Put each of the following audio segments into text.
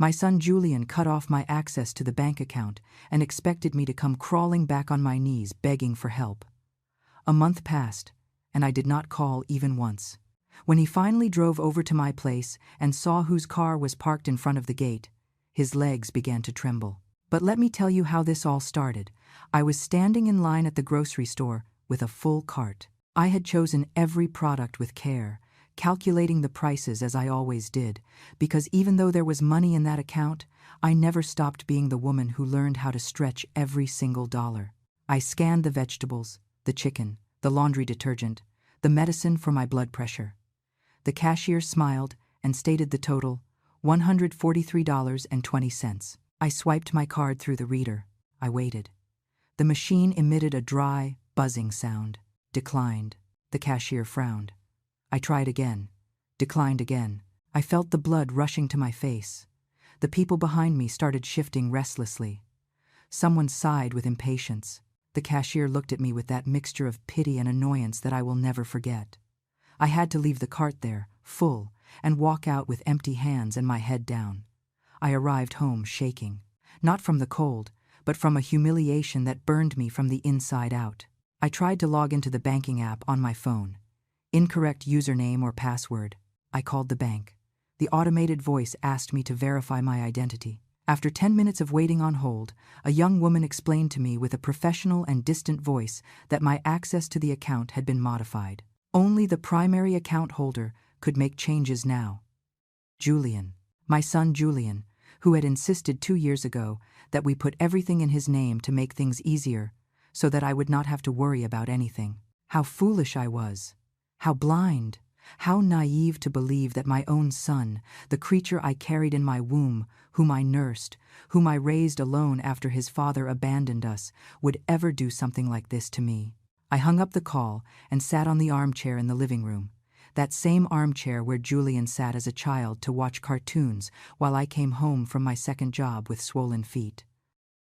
My son Julian cut off my access to the bank account and expected me to come crawling back on my knees begging for help. A month passed, and I did not call even once. When he finally drove over to my place and saw whose car was parked in front of the gate, his legs began to tremble. But let me tell you how this all started. I was standing in line at the grocery store with a full cart. I had chosen every product with care, calculating the prices as I always did, because even though there was money in that account, I never stopped being the woman who learned how to stretch every single dollar. I scanned the vegetables, the chicken, the laundry detergent, the medicine for my blood pressure. The cashier smiled and stated the total, $143.20. I swiped my card through the reader. I waited. The machine emitted a dry, buzzing sound. Declined. The cashier frowned. I tried again. Declined again. I felt the blood rushing to my face. The people behind me started shifting restlessly. Someone sighed with impatience. The cashier looked at me with that mixture of pity and annoyance that I will never forget. I had to leave the cart there, full, and walk out with empty hands and my head down. I arrived home shaking, not from the cold, but from a humiliation that burned me from the inside out. I tried to log into the banking app on my phone. Incorrect username or password. I called the bank. The automated voice asked me to verify my identity. After 10 minutes of waiting on hold, a young woman explained to me with a professional and distant voice that my access to the account had been modified. Only the primary account holder could make changes now. Julian, my son Julian, who had insisted 2 years ago that we put everything in his name to make things easier so that I would not have to worry about anything. How foolish I was. How blind, how naive to believe that my own son, the creature I carried in my womb, whom I nursed, whom I raised alone after his father abandoned us, would ever do something like this to me. I hung up the call and sat on the armchair in the living room, that same armchair where Julian sat as a child to watch cartoons while I came home from my second job with swollen feet.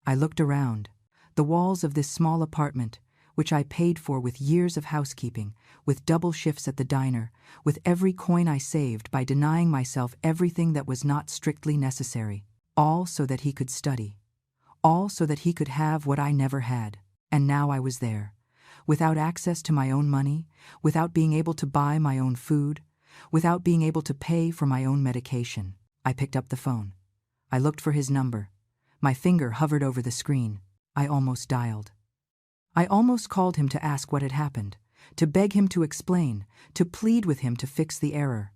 I looked around. The walls of this small apartment, which I paid for with years of housekeeping, with double shifts at the diner, with every coin I saved by denying myself everything that was not strictly necessary, all so that he could study, all so that he could have what I never had. And now I was there, without access to my own money, without being able to buy my own food, without being able to pay for my own medication. I picked up the phone. I looked for his number. My finger hovered over the screen. I almost dialed. I almost called him to ask what had happened, to beg him to explain, to plead with him to fix the error.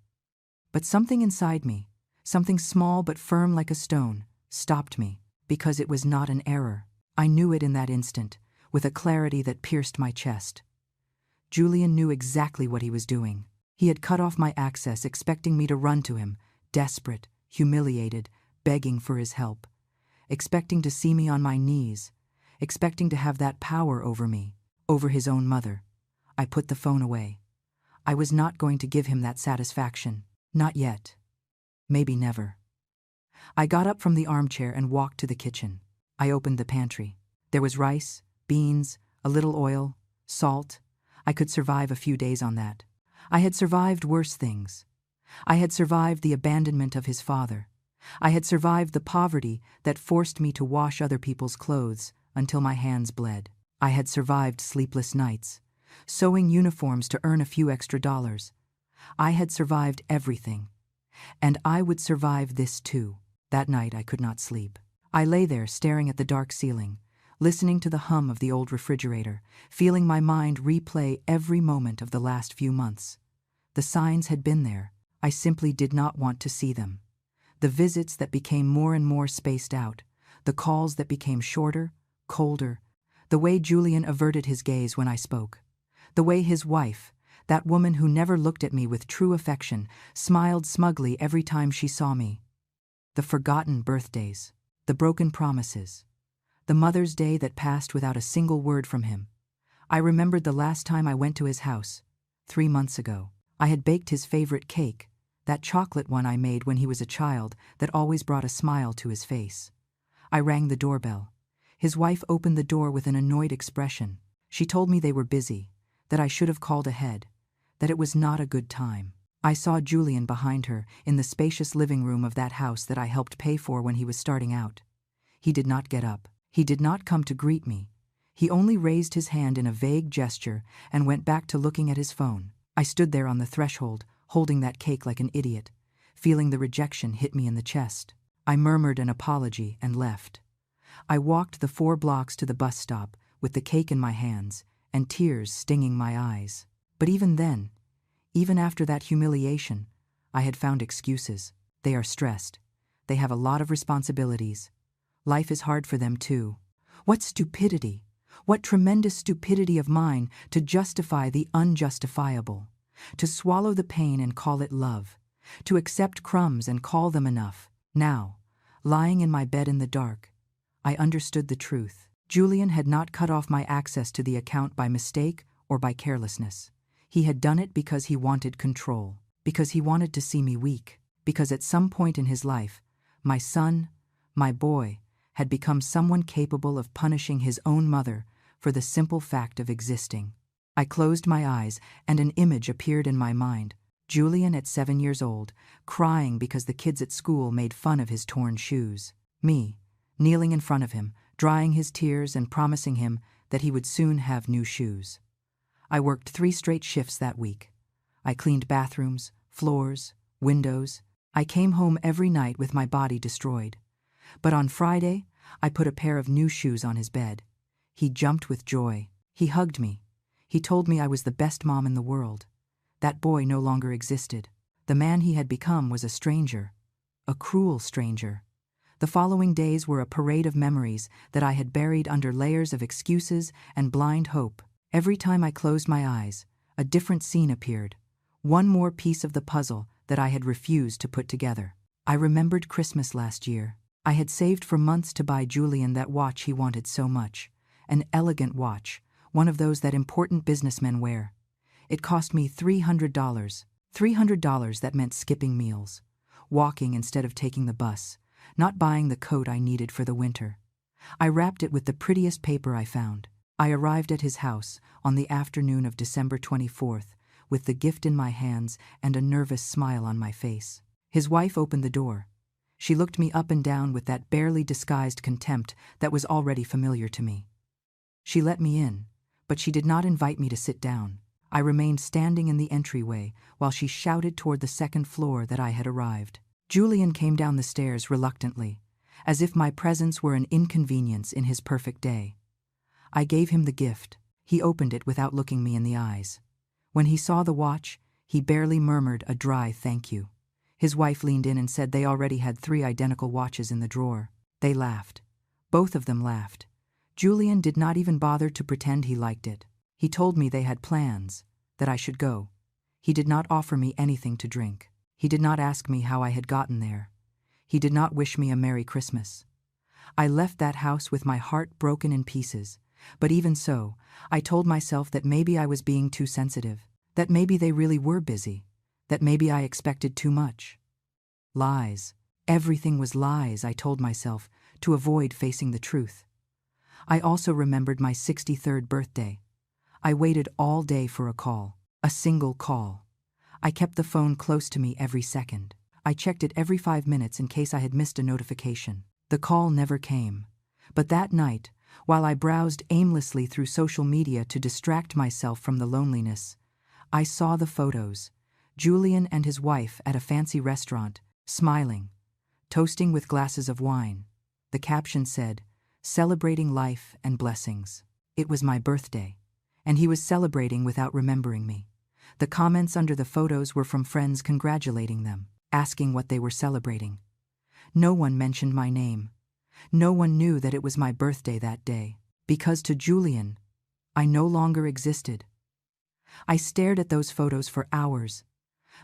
But something inside me, something small but firm like a stone, stopped me, because it was not an error. I knew it in that instant, with a clarity that pierced my chest. Julian knew exactly what he was doing. He had cut off my access, expecting me to run to him, desperate, humiliated, begging for his help, expecting to see me on my knees, expecting to have that power over me, over his own mother. I put the phone away. I was not going to give him that satisfaction. Not yet. Maybe never. I got up from the armchair and walked to the kitchen. I opened the pantry. There was rice, beans, a little oil, salt. I could survive a few days on that. I had survived worse things. I had survived the abandonment of his father. I had survived the poverty that forced me to wash other people's clothes until my hands bled. I had survived sleepless nights, sewing uniforms to earn a few extra dollars. I had survived everything. And I would survive this too. That night I could not sleep. I lay there staring at the dark ceiling, listening to the hum of the old refrigerator, feeling my mind replay every moment of the last few months. The signs had been there. I simply did not want to see them. The visits that became more and more spaced out, the calls that became shorter, colder, the way Julian averted his gaze when I spoke, the way his wife, that woman who never looked at me with true affection, smiled smugly every time she saw me. The forgotten birthdays, the broken promises, the Mother's Day that passed without a single word from him. I remembered the last time I went to his house, 3 months ago. I had baked his favorite cake, that chocolate one I made when he was a child that always brought a smile to his face. I rang the doorbell. His wife opened the door with an annoyed expression. She told me they were busy, that I should have called ahead, that it was not a good time. I saw Julian behind her in the spacious living room of that house that I helped pay for when he was starting out. He did not get up. He did not come to greet me. He only raised his hand in a vague gesture and went back to looking at his phone. I stood there on the threshold, holding that cake like an idiot, feeling the rejection hit me in the chest. I murmured an apology and left. I walked the 4 blocks to the bus stop with the cake in my hands and tears stinging my eyes. But even then, even after that humiliation, I had found excuses. They are stressed. They have a lot of responsibilities. Life is hard for them too. What stupidity! What tremendous stupidity of mine to justify the unjustifiable, to swallow the pain and call it love, to accept crumbs and call them enough. Now, lying in my bed in the dark, I understood the truth. Julian had not cut off my access to the account by mistake or by carelessness. He had done it because he wanted control, because he wanted to see me weak, because at some point in his life, my son, my boy, had become someone capable of punishing his own mother for the simple fact of existing. I closed my eyes and an image appeared in my mind. Julian at 7 years old, crying because the kids at school made fun of his torn shoes. Me, kneeling in front of him, drying his tears and promising him that he would soon have new shoes. I worked 3 straight shifts that week. I cleaned bathrooms, floors, windows. I came home every night with my body destroyed. But on Friday, I put a pair of new shoes on his bed. He jumped with joy. He hugged me. He told me I was the best mom in the world. That boy no longer existed. The man he had become was a stranger, a cruel stranger. The following days were a parade of memories that I had buried under layers of excuses and blind hope. Every time I closed my eyes, a different scene appeared, one more piece of the puzzle that I had refused to put together. I remembered Christmas last year. I had saved for months to buy Julian that watch he wanted so much, an elegant watch, one of those that important businessmen wear. It cost me $300. $300 that meant skipping meals, walking instead of taking the bus, not buying the coat I needed for the winter. I wrapped it with the prettiest paper I found. I arrived at his house on the afternoon of December 24th with the gift in my hands and a nervous smile on my face. His wife opened the door. She looked me up and down with that barely disguised contempt that was already familiar to me. She let me in, but she did not invite me to sit down. I remained standing in the entryway while she shouted toward the 2nd floor that I had arrived. Julian came down the stairs reluctantly, as if my presence were an inconvenience in his perfect day. I gave him the gift. He opened it without looking me in the eyes. When he saw the watch, he barely murmured a dry thank you. His wife leaned in and said they already had 3 identical watches in the drawer. They laughed. Both of them laughed. Julian did not even bother to pretend he liked it. He told me they had plans, that I should go. He did not offer me anything to drink. He did not ask me how I had gotten there. He did not wish me a Merry Christmas. I left that house with my heart broken in pieces, but even so, I told myself that maybe I was being too sensitive, that maybe they really were busy, that maybe I expected too much. Lies. Everything was lies, I told myself, to avoid facing the truth. I also remembered my 63rd birthday. I waited all day for a call, a single call. I kept the phone close to me every second. I checked it every 5 minutes in case I had missed a notification. The call never came. But that night, while I browsed aimlessly through social media to distract myself from the loneliness, I saw the photos. Julian and his wife at a fancy restaurant, smiling, toasting with glasses of wine. The caption said, "Celebrating life and blessings." It was my birthday, and he was celebrating without remembering me. The comments under the photos were from friends congratulating them, asking what they were celebrating. No one mentioned my name. No one knew that it was my birthday that day, because to Julian, I no longer existed. I stared at those photos for hours.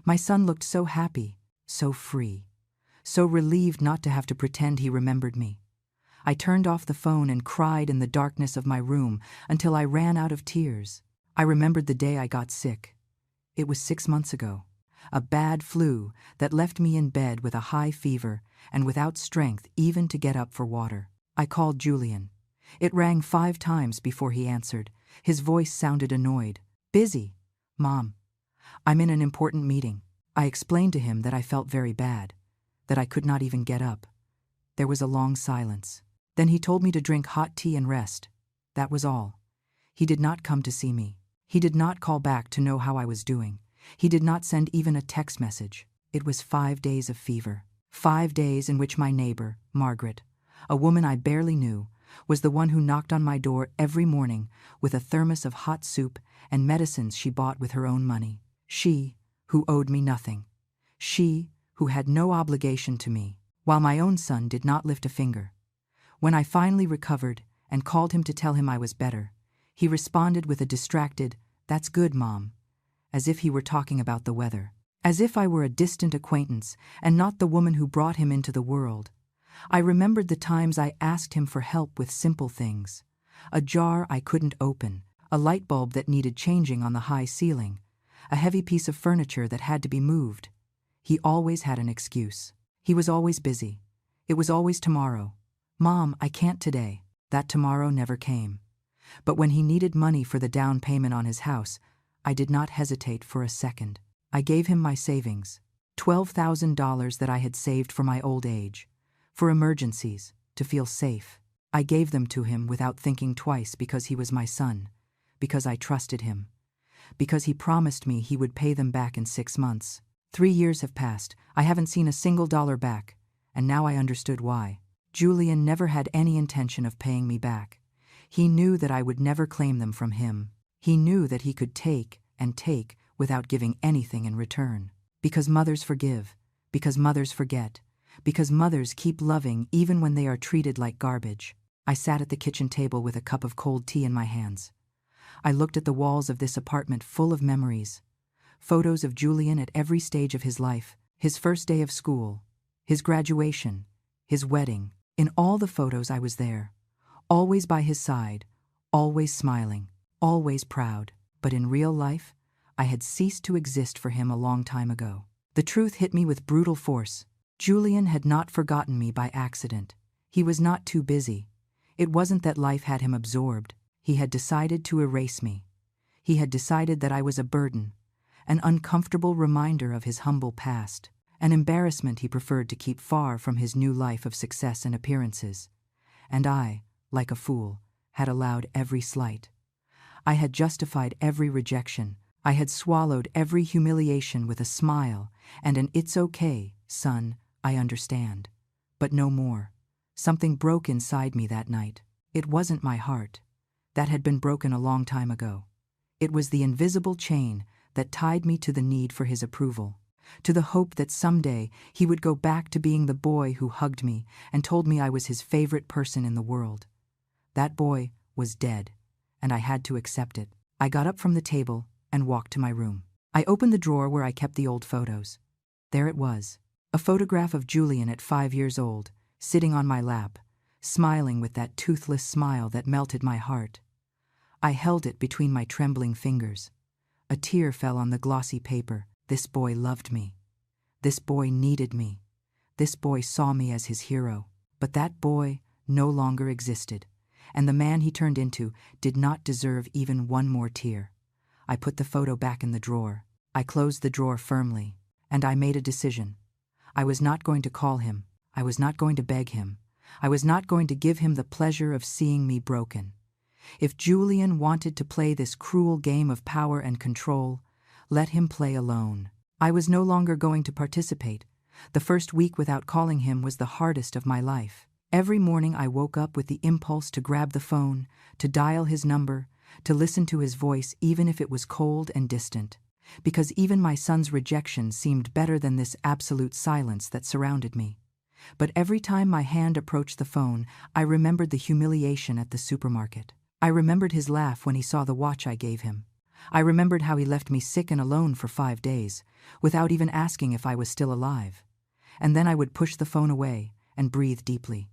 My son looked so happy, so free, so relieved not to have to pretend he remembered me. I turned off the phone and cried in the darkness of my room until I ran out of tears. I remembered the day I got sick. It was 6 months ago. A bad flu that left me in bed with a high fever and without strength even to get up for water. I called Julian. It rang 5 times before he answered. His voice sounded annoyed. "Busy, Mom. I'm in an important meeting." I explained to him that I felt very bad, that I could not even get up. There was a long silence. Then he told me to drink hot tea and rest. That was all. He did not come to see me. He did not call back to know how I was doing. He did not send even a text message. It was 5 days of fever. 5 days in which my neighbor, Margaret, a woman I barely knew, was the one who knocked on my door every morning with a thermos of hot soup and medicines she bought with her own money. She, who owed me nothing. She, who had no obligation to me, while my own son did not lift a finger. When I finally recovered and called him to tell him I was better, he responded with a distracted, "That's good, Mom," as if he were talking about the weather. As if I were a distant acquaintance and not the woman who brought him into the world. I remembered the times I asked him for help with simple things. A jar I couldn't open, a light bulb that needed changing on the high ceiling, a heavy piece of furniture that had to be moved. He always had an excuse. He was always busy. It was always tomorrow. "Mom, I can't today." That tomorrow never came. But when he needed money for the down payment on his house, I did not hesitate for a second. I gave him my savings, $12,000 that I had saved for my old age, for emergencies, to feel safe. I gave them to him without thinking twice because he was my son, because I trusted him, because he promised me he would pay them back in 6 months. 3 years have passed, I haven't seen a single dollar back, and now I understood why. Julian never had any intention of paying me back. He knew that I would never claim them from him. He knew that he could take and take without giving anything in return. Because mothers forgive, because mothers forget, because mothers keep loving even when they are treated like garbage. I sat at the kitchen table with a cup of cold tea in my hands. I looked at the walls of this apartment full of memories. Photos of Julian at every stage of his life, his first day of school, his graduation, his wedding. In all the photos I was there, always by his side, always smiling, always proud. But in real life, I had ceased to exist for him a long time ago. The truth hit me with brutal force. Julian had not forgotten me by accident. He was not too busy. It wasn't that life had him absorbed. He had decided to erase me. He had decided that I was a burden, an uncomfortable reminder of his humble past, an embarrassment he preferred to keep far from his new life of success and appearances. And I, like a fool, had allowed every slight. I had justified every rejection. I had swallowed every humiliation with a smile and an "It's okay, son, I understand." But no more. Something broke inside me that night. It wasn't my heart. That had been broken a long time ago. It was the invisible chain that tied me to the need for his approval, to the hope that someday he would go back to being the boy who hugged me and told me I was his favorite person in the world. That boy was dead, and I had to accept it. I got up from the table and walked to my room. I opened the drawer where I kept the old photos. There it was, a photograph of Julian at 5 years old, sitting on my lap, smiling with that toothless smile that melted my heart. I held it between my trembling fingers. A tear fell on the glossy paper. This boy loved me. This boy needed me. This boy saw me as his hero. But that boy no longer existed, and the man he turned into did not deserve even one more tear. I put the photo back in the drawer. I closed the drawer firmly, and I made a decision. I was not going to call him. I was not going to beg him. I was not going to give him the pleasure of seeing me broken. If Julian wanted to play this cruel game of power and control, let him play alone. I was no longer going to participate. The first week without calling him was the hardest of my life. Every morning I woke up with the impulse to grab the phone, to dial his number, to listen to his voice even if it was cold and distant, because even my son's rejection seemed better than this absolute silence that surrounded me. But every time my hand approached the phone, I remembered the humiliation at the supermarket. I remembered his laugh when he saw the watch I gave him. I remembered how he left me sick and alone for 5 days, without even asking if I was still alive. And then I would push the phone away and breathe deeply.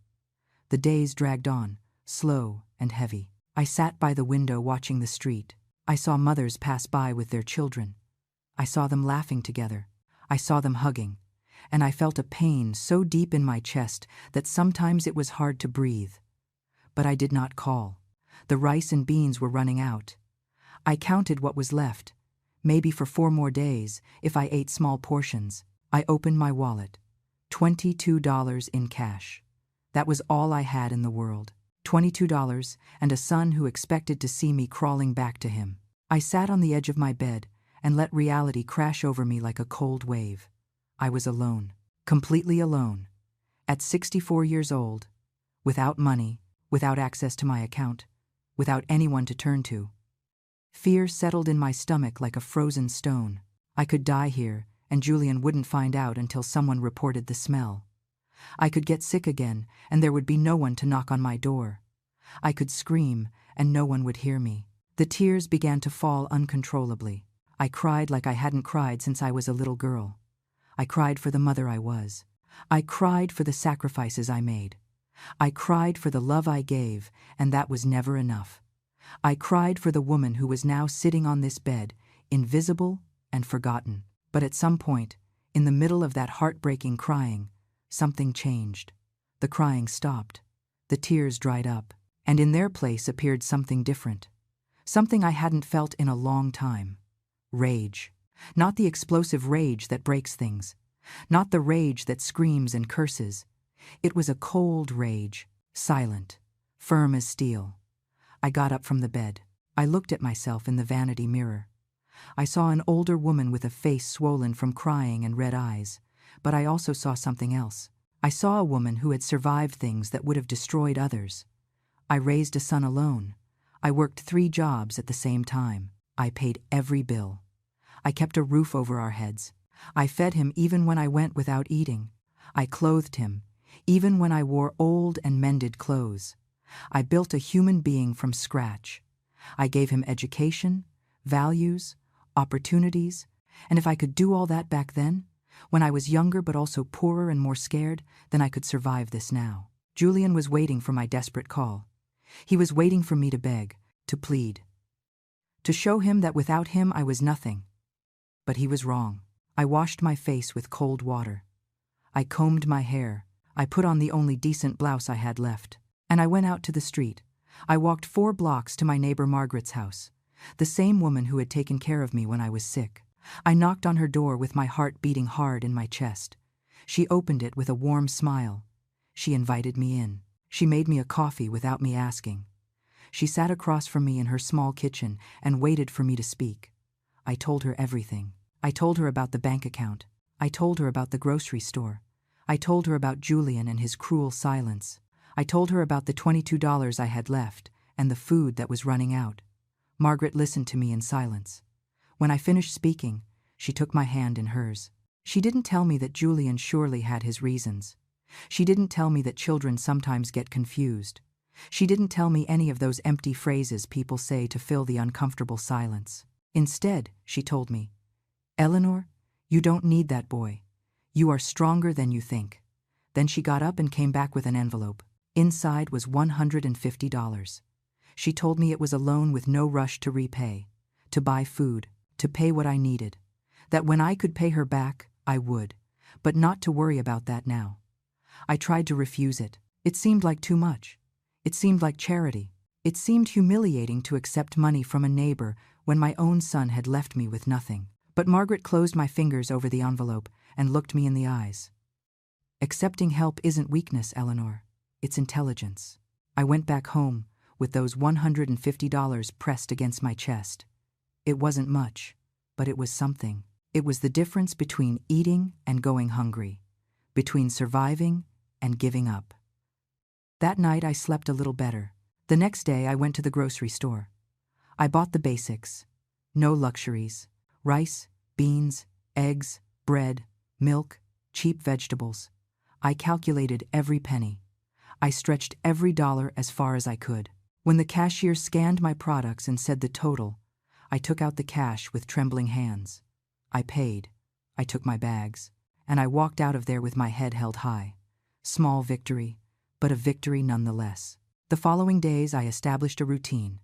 The days dragged on, slow and heavy. I sat by the window watching the street. I saw mothers pass by with their children. I saw them laughing together. I saw them hugging. And I felt a pain so deep in my chest that sometimes it was hard to breathe. But I did not call. The rice and beans were running out. I counted what was left. maybe for 4 more days, if I ate small portions. I opened my wallet. $22 in cash. That was all I had in the world. $22 and a son who expected to see me crawling back to him. I sat on the edge of my bed and let reality crash over me like a cold wave. I was alone. Completely alone. At 64 years old. Without money, without access to my account, without anyone to turn to. Fear settled in my stomach like a frozen stone. I could die here, and Julian wouldn't find out until someone reported the smell. I could get sick again, and there would be no one to knock on my door. I could scream, and no one would hear me. The tears began to fall uncontrollably. I cried like I hadn't cried since I was a little girl. I cried for the mother I was. I cried for the sacrifices I made. I cried for the love I gave, and that was never enough. I cried for the woman who was now sitting on this bed, invisible and forgotten. But at some point, in the middle of that heartbreaking crying, something changed. The crying stopped. The tears dried up. And in their place appeared something different. Something I hadn't felt in a long time. Rage. Not the explosive rage that breaks things. Not the rage that screams and curses. It was a cold rage, silent, firm as steel. I got up from the bed. I looked at myself in the vanity mirror. I saw an older woman with a face swollen from crying and red eyes, but I also saw something else. I saw a woman who had survived things that would have destroyed others. I raised a son alone. I worked 3 jobs at the same time. I paid every bill. I kept a roof over our heads. I fed him even when I went without eating. I clothed him, even when I wore old and mended clothes. I built a human being from scratch. I gave him education, values, opportunities, and if I could do all that back then, when I was younger but also poorer and more scared, then I could survive this now. Julian was waiting for my desperate call. He was waiting for me to beg, to plead, to show him that without him I was nothing. But he was wrong. I washed my face with cold water. I combed my hair. I put on the only decent blouse I had left. And I went out to the street. I walked 4 blocks to my neighbor Margaret's house, the same woman who had taken care of me when I was sick. I knocked on her door with my heart beating hard in my chest. She opened it with a warm smile. She invited me in. She made me a coffee without me asking. She sat across from me in her small kitchen and waited for me to speak. I told her everything. I told her about the bank account. I told her about the grocery store. I told her about Julian and his cruel silence. I told her about the $22 I had left and the food that was running out. Margaret listened to me in silence. When I finished speaking, she took my hand in hers. She didn't tell me that Julian surely had his reasons. She didn't tell me that children sometimes get confused. She didn't tell me any of those empty phrases people say to fill the uncomfortable silence. Instead, she told me, "Eleanor, you don't need that boy. You are stronger than you think." Then she got up and came back with an envelope. Inside was $150. She told me it was a loan with no rush to repay, to buy food, to pay what I needed. That when I could pay her back, I would, but not to worry about that now. I tried to refuse it. It seemed like too much. It seemed like charity. It seemed humiliating to accept money from a neighbor when my own son had left me with nothing. But Margaret closed my fingers over the envelope and looked me in the eyes. "Accepting help isn't weakness, Eleanor. It's intelligence." I went back home with those $150 pressed against my chest. It wasn't much, but it was something. It was the difference between eating and going hungry, between surviving and giving up. That night I slept a little better. The next day I went to the grocery store. I bought the basics. No luxuries. Rice, beans, eggs, bread, milk, cheap vegetables. I calculated every penny. I stretched every dollar as far as I could. When the cashier scanned my products and said the total, I took out the cash with trembling hands. I paid. I took my bags. And I walked out of there with my head held high. Small victory, but a victory nonetheless. The following days I established a routine.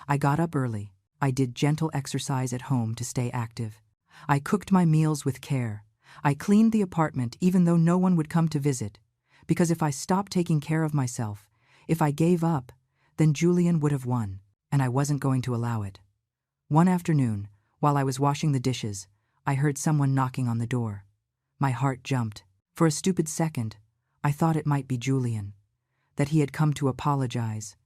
I got up early. I did gentle exercise at home to stay active. I cooked my meals with care. I cleaned the apartment even though no one would come to visit. Because if I stopped taking care of myself, if I gave up, then Julian would have won, and I wasn't going to allow it. One afternoon, While I was washing the dishes, I heard someone knocking on the door. My heart jumped. For a stupid second, I thought it might be Julian, that he had come to apologize,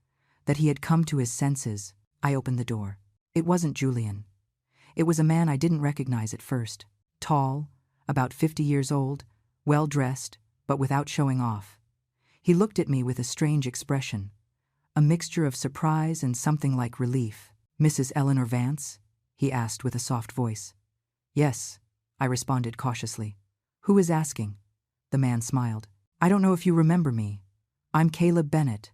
that he had come to his senses. I opened the door. It wasn't Julian. It was a man I didn't recognize at first. Tall, about 50 years old, well-dressed, but without showing off. He looked at me with a strange expression, a mixture of surprise and something like relief. "Mrs. Eleanor Vance?" he asked with a soft voice. "Yes," I responded cautiously. "Who is asking?" The man smiled. "I don't know if you remember me. I'm Caleb Bennett."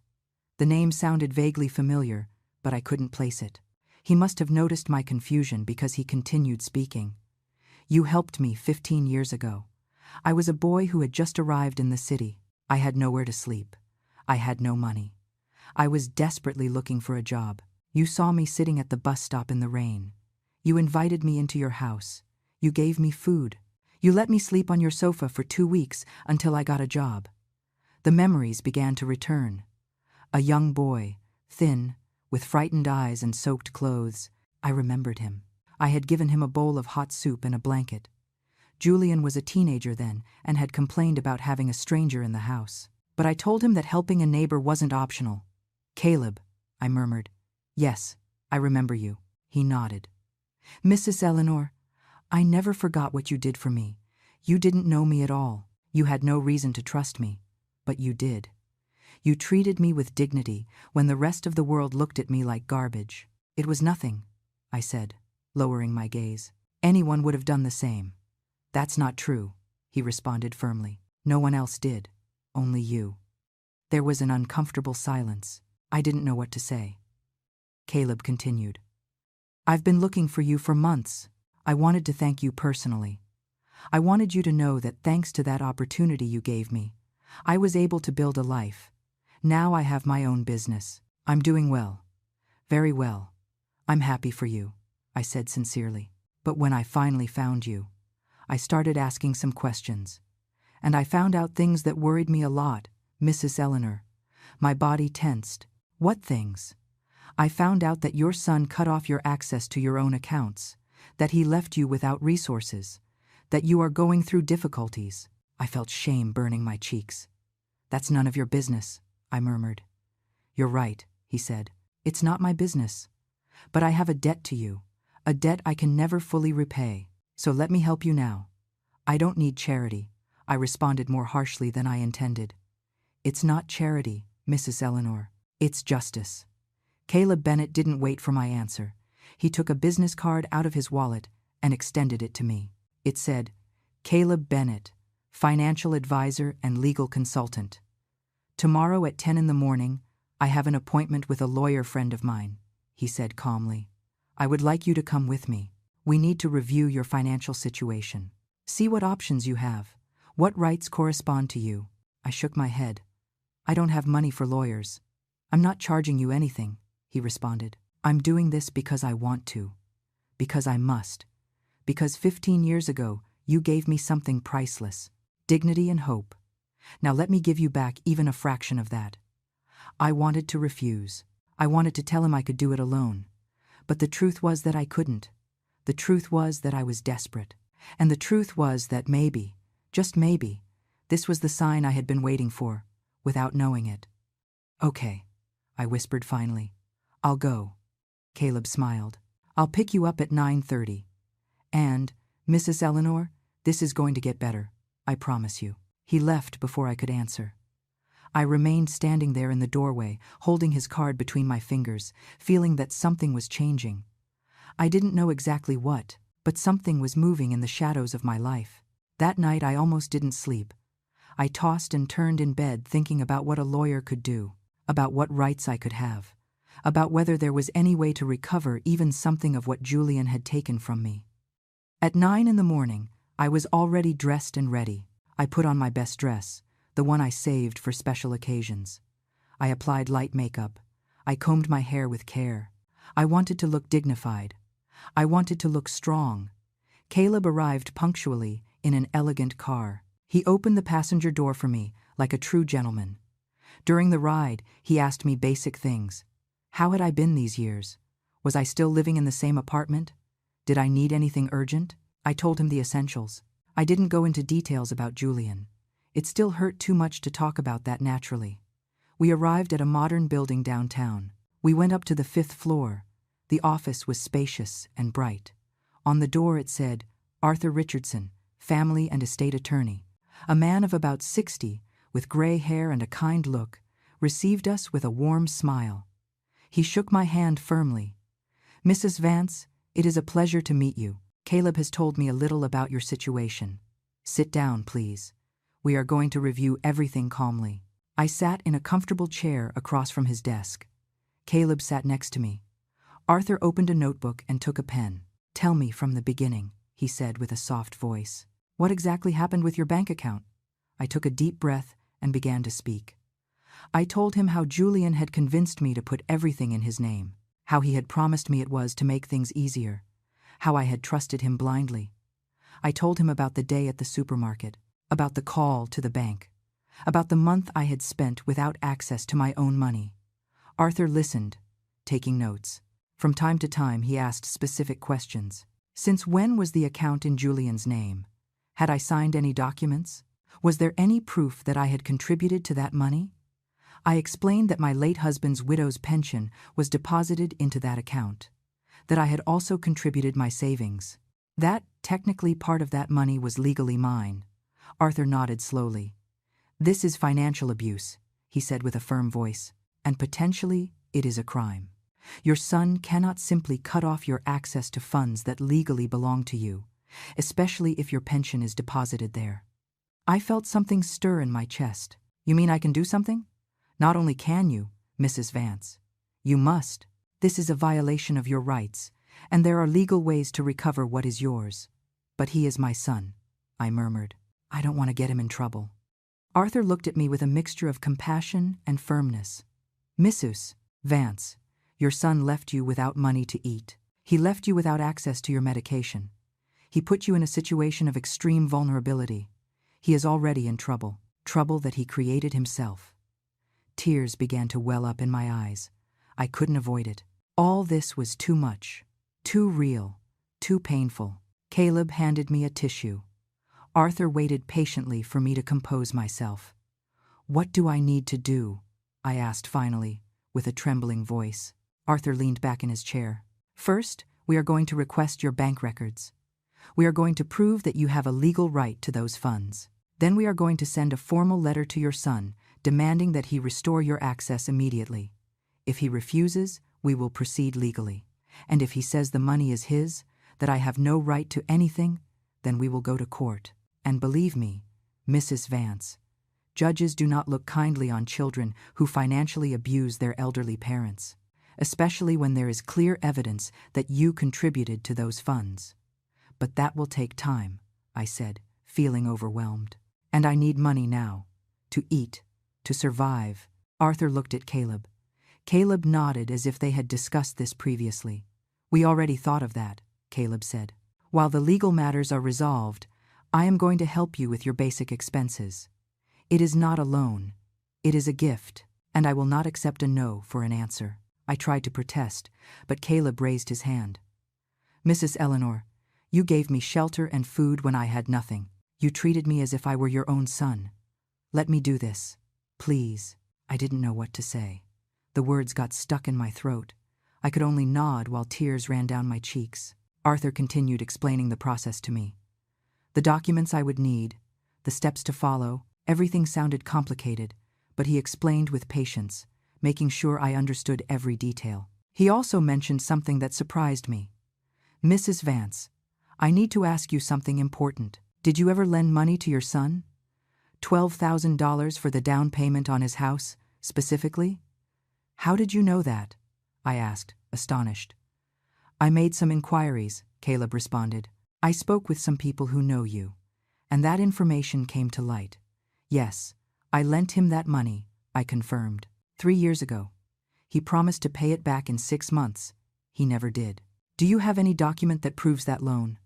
The name sounded vaguely familiar, but I couldn't place it. He must have noticed my confusion because he continued speaking. "You helped me 15 years ago. I was a boy who had just arrived in the city. I had nowhere to sleep. I had no money. I was desperately looking for a job. You saw me sitting at the bus stop in the rain. You invited me into your house. You gave me food. You let me sleep on your sofa for 2 weeks until I got a job." The memories began to return. A young boy, thin, with frightened eyes and soaked clothes. I remembered him. I had given him a bowl of hot soup and a blanket. Julian was a teenager then and had complained about having a stranger in the house. But I told him that helping a neighbor wasn't optional. "Caleb," I murmured. "Yes, I remember you." He nodded. "Mrs. Eleanor, I never forgot what you did for me. You didn't know me at all. You had no reason to trust me, but you did. You treated me with dignity when the rest of the world looked at me like garbage." "It was nothing," I said, lowering my gaze. "Anyone would have done the same." "That's not true," he responded firmly. "No one else did. Only you." There was an uncomfortable silence. I didn't know what to say. Caleb continued. "I've been looking for you for months. I wanted to thank you personally. I wanted you to know that thanks to that opportunity you gave me, I was able to build a life. Now I have my own business. I'm doing well. Very well. I'm happy for you," I said sincerely. "But when I finally found you, I started asking some questions. And I found out things that worried me a lot, Mrs. Eleanor." My body tensed. "What things?" "I found out that your son cut off your access to your own accounts, that he left you without resources, that you are going through difficulties." I felt shame burning my cheeks. "That's none of your business," I murmured. "You're right," he said. "It's not my business. But I have a debt to you, a debt I can never fully repay. So let me help you now." "I don't need charity," I responded more harshly than I intended. "It's not charity, Mrs. Eleanor. It's justice." Caleb Bennett didn't wait for my answer. He took a business card out of his wallet and extended it to me. It said, "Caleb Bennett, financial advisor and legal consultant. Tomorrow at 10 in the morning, I have an appointment with a lawyer friend of mine," he said calmly. "I would like you to come with me. We need to review your financial situation. See what options you have, what rights correspond to you." I shook my head. "I don't have money for lawyers." "I'm not charging you anything," he responded. "I'm doing this because I want to, because I must, because 15 years ago you gave me something priceless, dignity and hope. Now let me give you back even a fraction of that." I wanted to refuse. I wanted to tell him I could do it alone. But the truth was that I couldn't. The truth was that I was desperate. And the truth was that maybe, just maybe, this was the sign I had been waiting for, without knowing it. "Okay," I whispered finally. "I'll go." Caleb smiled. "I'll pick you up at 9:30. And, Mrs. Eleanor, this is going to get better, I promise you." He left before I could answer. I remained standing there in the doorway, holding his card between my fingers, feeling that something was changing. I didn't know exactly what, but something was moving in the shadows of my life. That night I almost didn't sleep. I tossed and turned in bed thinking about what a lawyer could do, about what rights I could have, about whether there was any way to recover even something of what Julian had taken from me. At 9 in the morning, I was already dressed and ready. I put on my best dress, the one I saved for special occasions. I applied light makeup. I combed my hair with care. I wanted to look dignified. I wanted to look strong. Caleb arrived punctually in an elegant car. He opened the passenger door for me like a true gentleman. During the ride, he asked me basic things. How had I been these years? Was I still living in the same apartment? Did I need anything urgent? I told him the essentials. I didn't go into details about Julian. It still hurt too much to talk about that naturally. We arrived at a modern building downtown. We went up to the 5th floor. The office was spacious and bright. On the door it said, Arthur Richardson, family and estate attorney. A man of about 60, with gray hair and a kind look, received us with a warm smile. He shook my hand firmly. Mrs. Vance, it is a pleasure to meet you. Caleb has told me a little about your situation. Sit down, please. We are going to review everything calmly. I sat in a comfortable chair across from his desk. Caleb sat next to me. Arthur opened a notebook and took a pen. Tell me from the beginning, he said with a soft voice. What exactly happened with your bank account? I took a deep breath and began to speak. I told him how Julian had convinced me to put everything in his name, how he had promised me it was to make things easier, how I had trusted him blindly. I told him about the day at the supermarket, about the call to the bank, about the month I had spent without access to my own money. Arthur listened, taking notes. From time to time he asked specific questions. Since when was the account in Julian's name? Had I signed any documents? Was there any proof that I had contributed to that money? I explained that my late husband's widow's pension was deposited into that account, that I had also contributed my savings, that technically part of that money was legally mine. Arthur nodded slowly. This is financial abuse, he said with a firm voice, and potentially it is a crime. Your son cannot simply cut off your access to funds that legally belong to you, especially if your pension is deposited there. I felt something stir in my chest. You mean I can do something? Not only can you, Mrs. Vance, you must. This is a violation of your rights, and there are legal ways to recover what is yours. But he is my son, I murmured. I don't want to get him in trouble. Arthur looked at me with a mixture of compassion and firmness. Mrs. Vance, your son left you without money to eat. He left you without access to your medication. He put you in a situation of extreme vulnerability. He is already in trouble, trouble that he created himself. Tears began to well up in my eyes. I couldn't avoid it. All this was too much, too real, too painful. Caleb handed me a tissue. Arthur waited patiently for me to compose myself. What do I need to do? I asked finally, with a trembling voice. Arthur leaned back in his chair. First, we are going to request your bank records. We are going to prove that you have a legal right to those funds. Then we are going to send a formal letter to your son, demanding that he restore your access immediately. If he refuses, we will proceed legally. And if he says the money is his, that I have no right to anything, then we will go to court. And believe me, Mrs. Vance, judges do not look kindly on children who financially abuse their elderly parents, especially when there is clear evidence that you contributed to those funds. But that will take time, I said, feeling overwhelmed. And I need money now, to eat, to survive. Arthur looked at Caleb. Caleb nodded as if they had discussed this previously. We already thought of that, Caleb said. While the legal matters are resolved, I am going to help you with your basic expenses. It is not a loan. It is a gift, and I will not accept a no for an answer. I tried to protest, but Caleb raised his hand. Mrs. Eleanor, you gave me shelter and food when I had nothing. You treated me as if I were your own son. Let me do this, please. I didn't know what to say. The words got stuck in my throat. I could only nod while tears ran down my cheeks. Arthur continued explaining the process to me. The documents I would need, the steps to follow, everything sounded complicated, but he explained with patience, making sure I understood every detail. He also mentioned something that surprised me. Mrs. Vance, I need to ask you something important. Did you ever lend money to your son? $12,000 for the down payment on his house, specifically? How did you know that? I asked, astonished. I made some inquiries, Caleb responded. I spoke with some people who know you, and that information came to light. Yes, I lent him that money, I confirmed. 3 years ago. He promised to pay it back in 6 months. He never did. Do you have any document that proves that loan?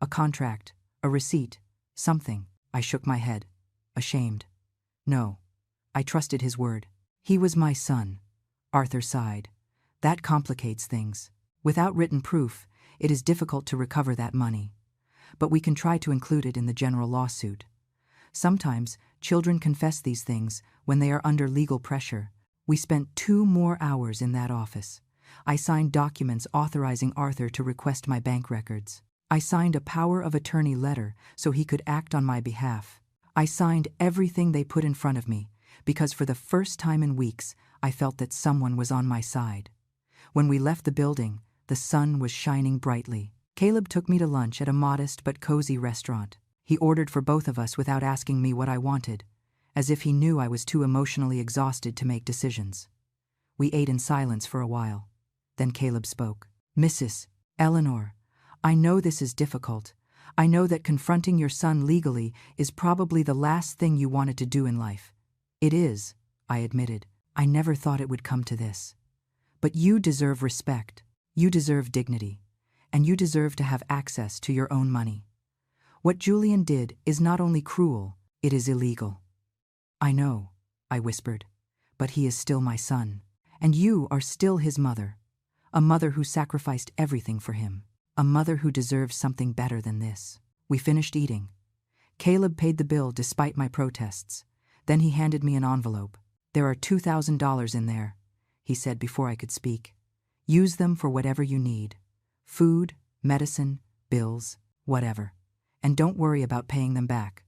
A contract, a receipt, something? I shook my head, ashamed. No, I trusted his word. He was my son. Arthur sighed. That complicates things. Without written proof, It is difficult to recover that money. But we can try to include it in the general lawsuit. Sometimes, children confess these things when they are under legal pressure. We spent 2 more hours in that office. I signed documents authorizing Arthur to request my bank records. I signed a power of attorney letter so he could act on my behalf. I signed everything they put in front of me, because for the first time in weeks, I felt that someone was on my side. When we left the building, the sun was shining brightly. Caleb took me to lunch at a modest but cozy restaurant. He ordered for both of us without asking me what I wanted, as if he knew I was too emotionally exhausted to make decisions. We ate in silence for a while. Then Caleb spoke. "Mrs. Eleanor, I know this is difficult. I know that confronting your son legally is probably the last thing you wanted to do in life. It is," I admitted. "I never thought it would come to this. But you deserve respect. You deserve dignity. And you deserve to have access to your own money. What Julian did is not only cruel, it is illegal." "I know," I whispered, "but he is still my son. And you are still his mother. A mother who sacrificed everything for him. A mother who deserves something better than this." We finished eating. Caleb paid the bill despite my protests. Then he handed me an envelope. "There are $2,000 in there," he said before I could speak. "Use them for whatever you need. Food, medicine, bills, whatever. And don't worry about paying them back.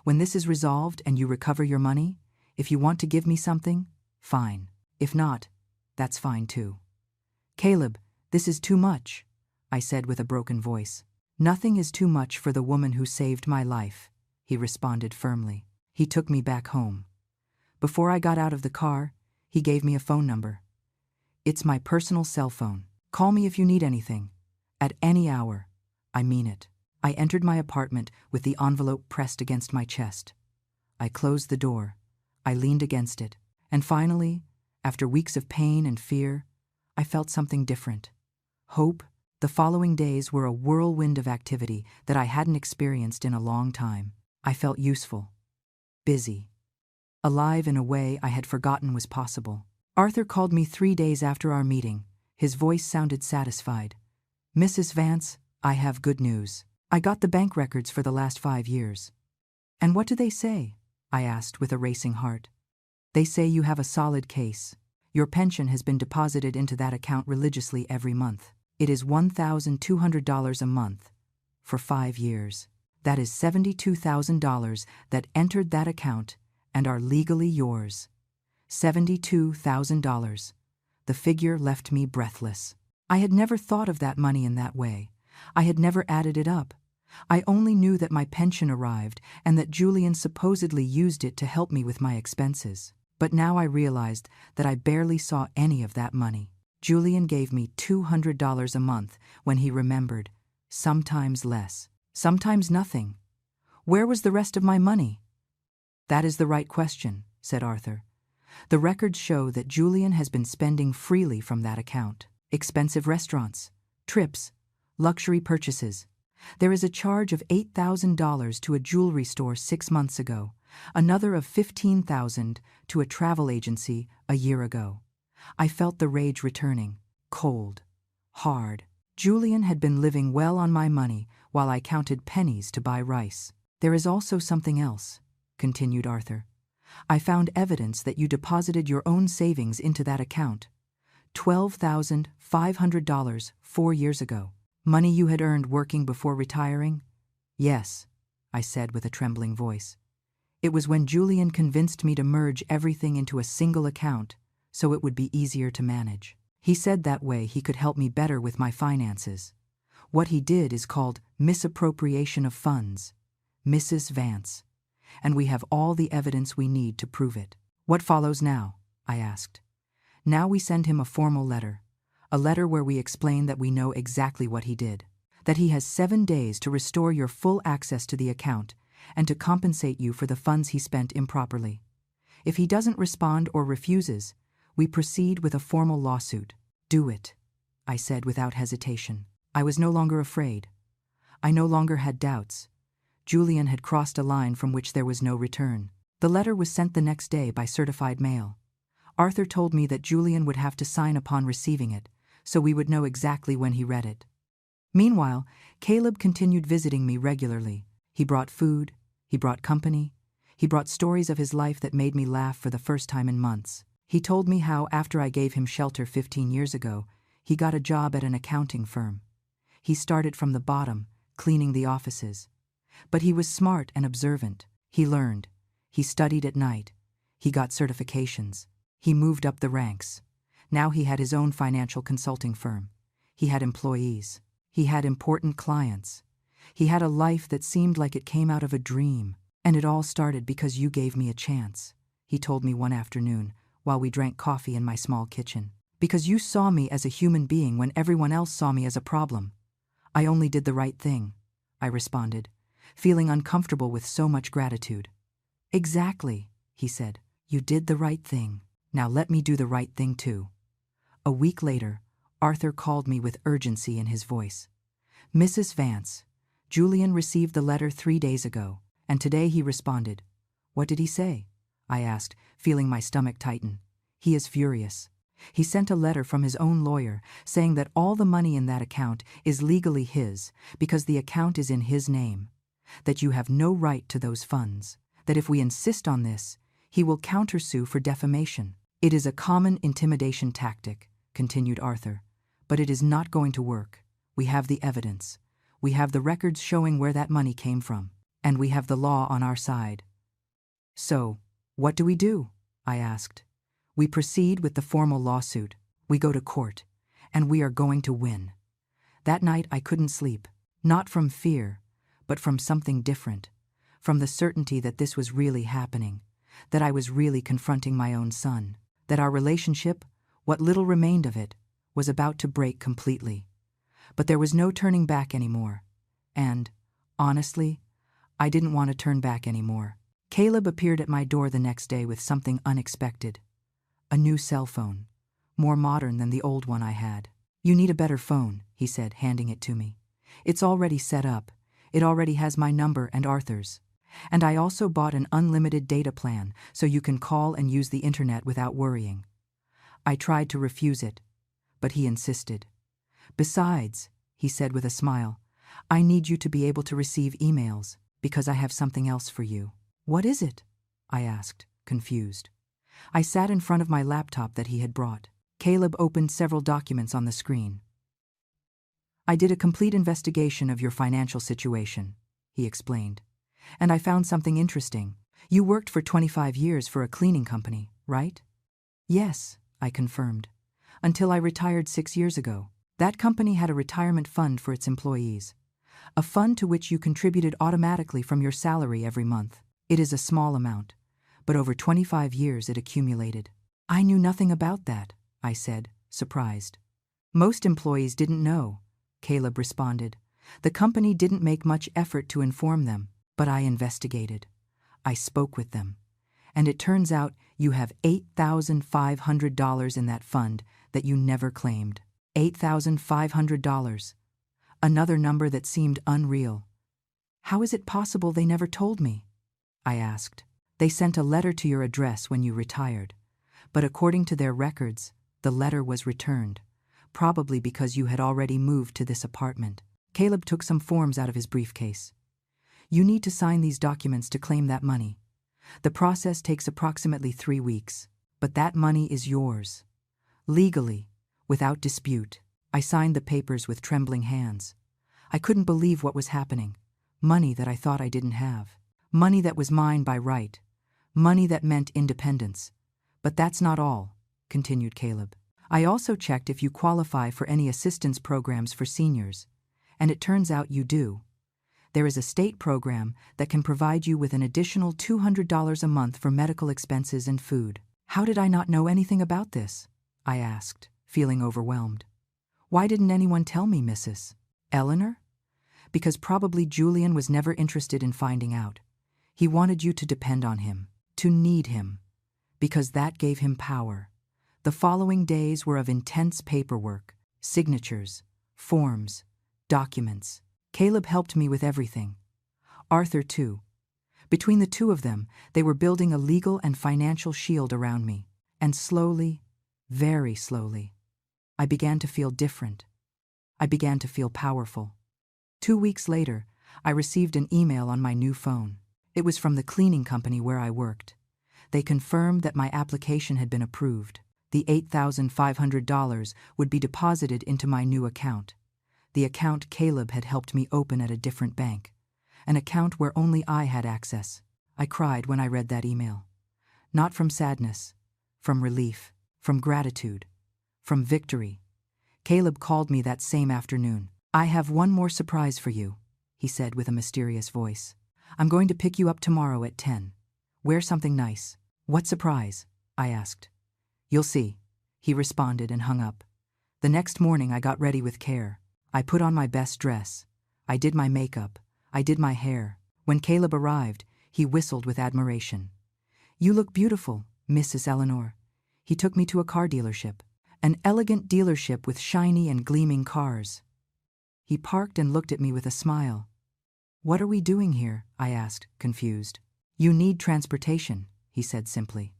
When this is resolved and you recover your money, if you want to give me something, fine. If not, that's fine too." "Caleb, this is too much," I said with a broken voice. "Nothing is too much for the woman who saved my life," he responded firmly. He took me back home. Before I got out of the car, he gave me a phone number. "It's my personal cell phone. Call me if you need anything. At any hour. I mean it." I entered my apartment with the envelope pressed against my chest. I closed the door. I leaned against it. And finally, after weeks of pain and fear, I felt something different. Hope. The following days were a whirlwind of activity that I hadn't experienced in a long time. I felt useful. Busy. Alive in a way I had forgotten was possible. Arthur called me 3 days after our meeting. His voice sounded satisfied. "Mrs. Vance, I have good news. I got the bank records for the last 5 years." "And what do they say?" I asked with a racing heart. "They say you have a solid case. Your pension has been deposited into that account religiously every month. It is $1,200 a month for 5 years. That is $72,000 that entered that account and are legally yours. $72,000. The figure left me breathless. I had never thought of that money in that way. I had never added it up. I only knew that my pension arrived and that Julian supposedly used it to help me with my expenses. But now I realized that I barely saw any of that money. Julian gave me $200 a month when he remembered, sometimes less, sometimes nothing. Where was the rest of my money? "That is the right question," said Arthur. "The records show that Julian has been spending freely from that account. Expensive restaurants, trips, luxury purchases. There is a charge of $8,000 to a jewelry store 6 months ago, another of $15,000 to a travel agency a year ago." I felt the rage returning, cold, hard. Julian had been living well on my money while I counted pennies to buy rice. "There is also something else," continued Arthur. "I found evidence that you deposited your own savings into that account. $12,500 4 years ago. Money you had earned working before retiring?" "Yes," I said with a trembling voice. "It was when Julian convinced me to merge everything into a single account so it would be easier to manage. He said that way he could help me better with my finances. What he did is called misappropriation of funds. Mrs. Vance. And we have all the evidence we need to prove it." "What follows now?" I asked. "Now we send him a formal letter. A letter where we explain that we know exactly what he did. That he has 7 days to restore your full access to the account and to compensate you for the funds he spent improperly. If he doesn't respond or refuses, we proceed with a formal lawsuit." "Do it," I said without hesitation. I was no longer afraid. I no longer had doubts. Julian had crossed a line from which there was no return. The letter was sent the next day by certified mail. Arthur told me that Julian would have to sign upon receiving it, so we would know exactly when he read it. Meanwhile, Caleb continued visiting me regularly. He brought food, he brought company, he brought stories of his life that made me laugh for the first time in months. He told me how, after I gave him shelter 15 years ago, he got a job at an accounting firm. He started from the bottom, cleaning the offices. But he was smart and observant. He learned. He studied at night. He got certifications. He moved up the ranks. Now he had his own financial consulting firm. He had employees. He had important clients. He had a life that seemed like it came out of a dream. And it all started because you gave me a chance, he told me one afternoon while we drank coffee in my small kitchen. Because you saw me as a human being when everyone else saw me as a problem. I only did the right thing, I responded, feeling uncomfortable with so much gratitude. Exactly, he said. You did the right thing. Now let me do the right thing too. A week later, Arthur called me with urgency in his voice. Mrs. Vance, Julian received the letter 3 days ago, and today he responded. What did he say? I asked, feeling my stomach tighten. He is furious. He sent a letter from his own lawyer saying that all the money in that account is legally his because the account is in his name, that you have no right to those funds, that if we insist on this, he will countersue for defamation. It is a common intimidation tactic, continued Arthur, but it is not going to work. We have the evidence. We have the records showing where that money came from, and we have the law on our side. So, what do we do? I asked. We proceed with the formal lawsuit. We go to court, and we are going to win. That night I couldn't sleep, not from fear, but from something different, from the certainty that this was really happening, that I was really confronting my own son, that our relationship, what little remained of it, was about to break completely. But there was no turning back anymore, and, honestly, I didn't want to turn back anymore. Caleb appeared at my door the next day with something unexpected. A new cell phone, more modern than the old one I had. You need a better phone, he said, handing it to me. It's already set up. It already has my number and Arthur's. And I also bought an unlimited data plan so you can call and use the internet without worrying. I tried to refuse it, but he insisted. Besides, he said with a smile, I need you to be able to receive emails because I have something else for you. What is it? I asked, confused. I sat in front of my laptop that he had brought. Caleb opened several documents on the screen. I did a complete investigation of your financial situation, he explained. And I found something interesting. You worked for 25 years for a cleaning company, right? Yes, I confirmed. Until I retired 6 years ago. That company had a retirement fund for its employees. A fund to which you contributed automatically from your salary every month. It is a small amount, but over 25 years it accumulated. I knew nothing about that, I said, surprised. Most employees didn't know, Caleb responded. The company didn't make much effort to inform them, but I investigated. I spoke with them. And it turns out you have $8,500 in that fund that you never claimed. $8,500. Another number that seemed unreal. How is it possible they never told me? I asked. They sent a letter to your address when you retired, but according to their records, the letter was returned, probably because you had already moved to this apartment. Caleb took some forms out of his briefcase. You need to sign these documents to claim that money. The process takes approximately 3 weeks, but that money is yours. Legally, without dispute. I signed the papers with trembling hands. I couldn't believe what was happening. Money that I thought I didn't have. Money that was mine by right. Money that meant independence. But that's not all, continued Caleb. I also checked if you qualify for any assistance programs for seniors, and it turns out you do. There is a state program that can provide you with an additional $200 a month for medical expenses and food. How did I not know anything about this? I asked, feeling overwhelmed. Why didn't anyone tell me, Mrs. Eleanor? Because probably Julian was never interested in finding out. He wanted you to depend on him, to need him, because that gave him power. The following days were of intense paperwork, signatures, forms, documents. Caleb helped me with everything. Arthur, too. Between the two of them, they were building a legal and financial shield around me. And slowly, very slowly, I began to feel different. I began to feel powerful. 2 weeks later, I received an email on my new phone. It was from the cleaning company where I worked. They confirmed that my application had been approved. The $8,500 would be deposited into my new account. The account Caleb had helped me open at a different bank. An account where only I had access. I cried when I read that email. Not from sadness, from relief, from gratitude, from victory. Caleb called me that same afternoon. "I have one more surprise for you," he said with a mysterious voice. "I'm going to pick you up tomorrow at 10. Wear something nice." "What surprise?" I asked. "You'll see," he responded and hung up. The next morning I got ready with care. I put on my best dress. I did my makeup. I did my hair. When Caleb arrived, he whistled with admiration. "You look beautiful, Mrs. Eleanor." He took me to a car dealership. An elegant dealership with shiny and gleaming cars. He parked and looked at me with a smile. "What are we doing here?" I asked, confused. "You need transportation," he said simply.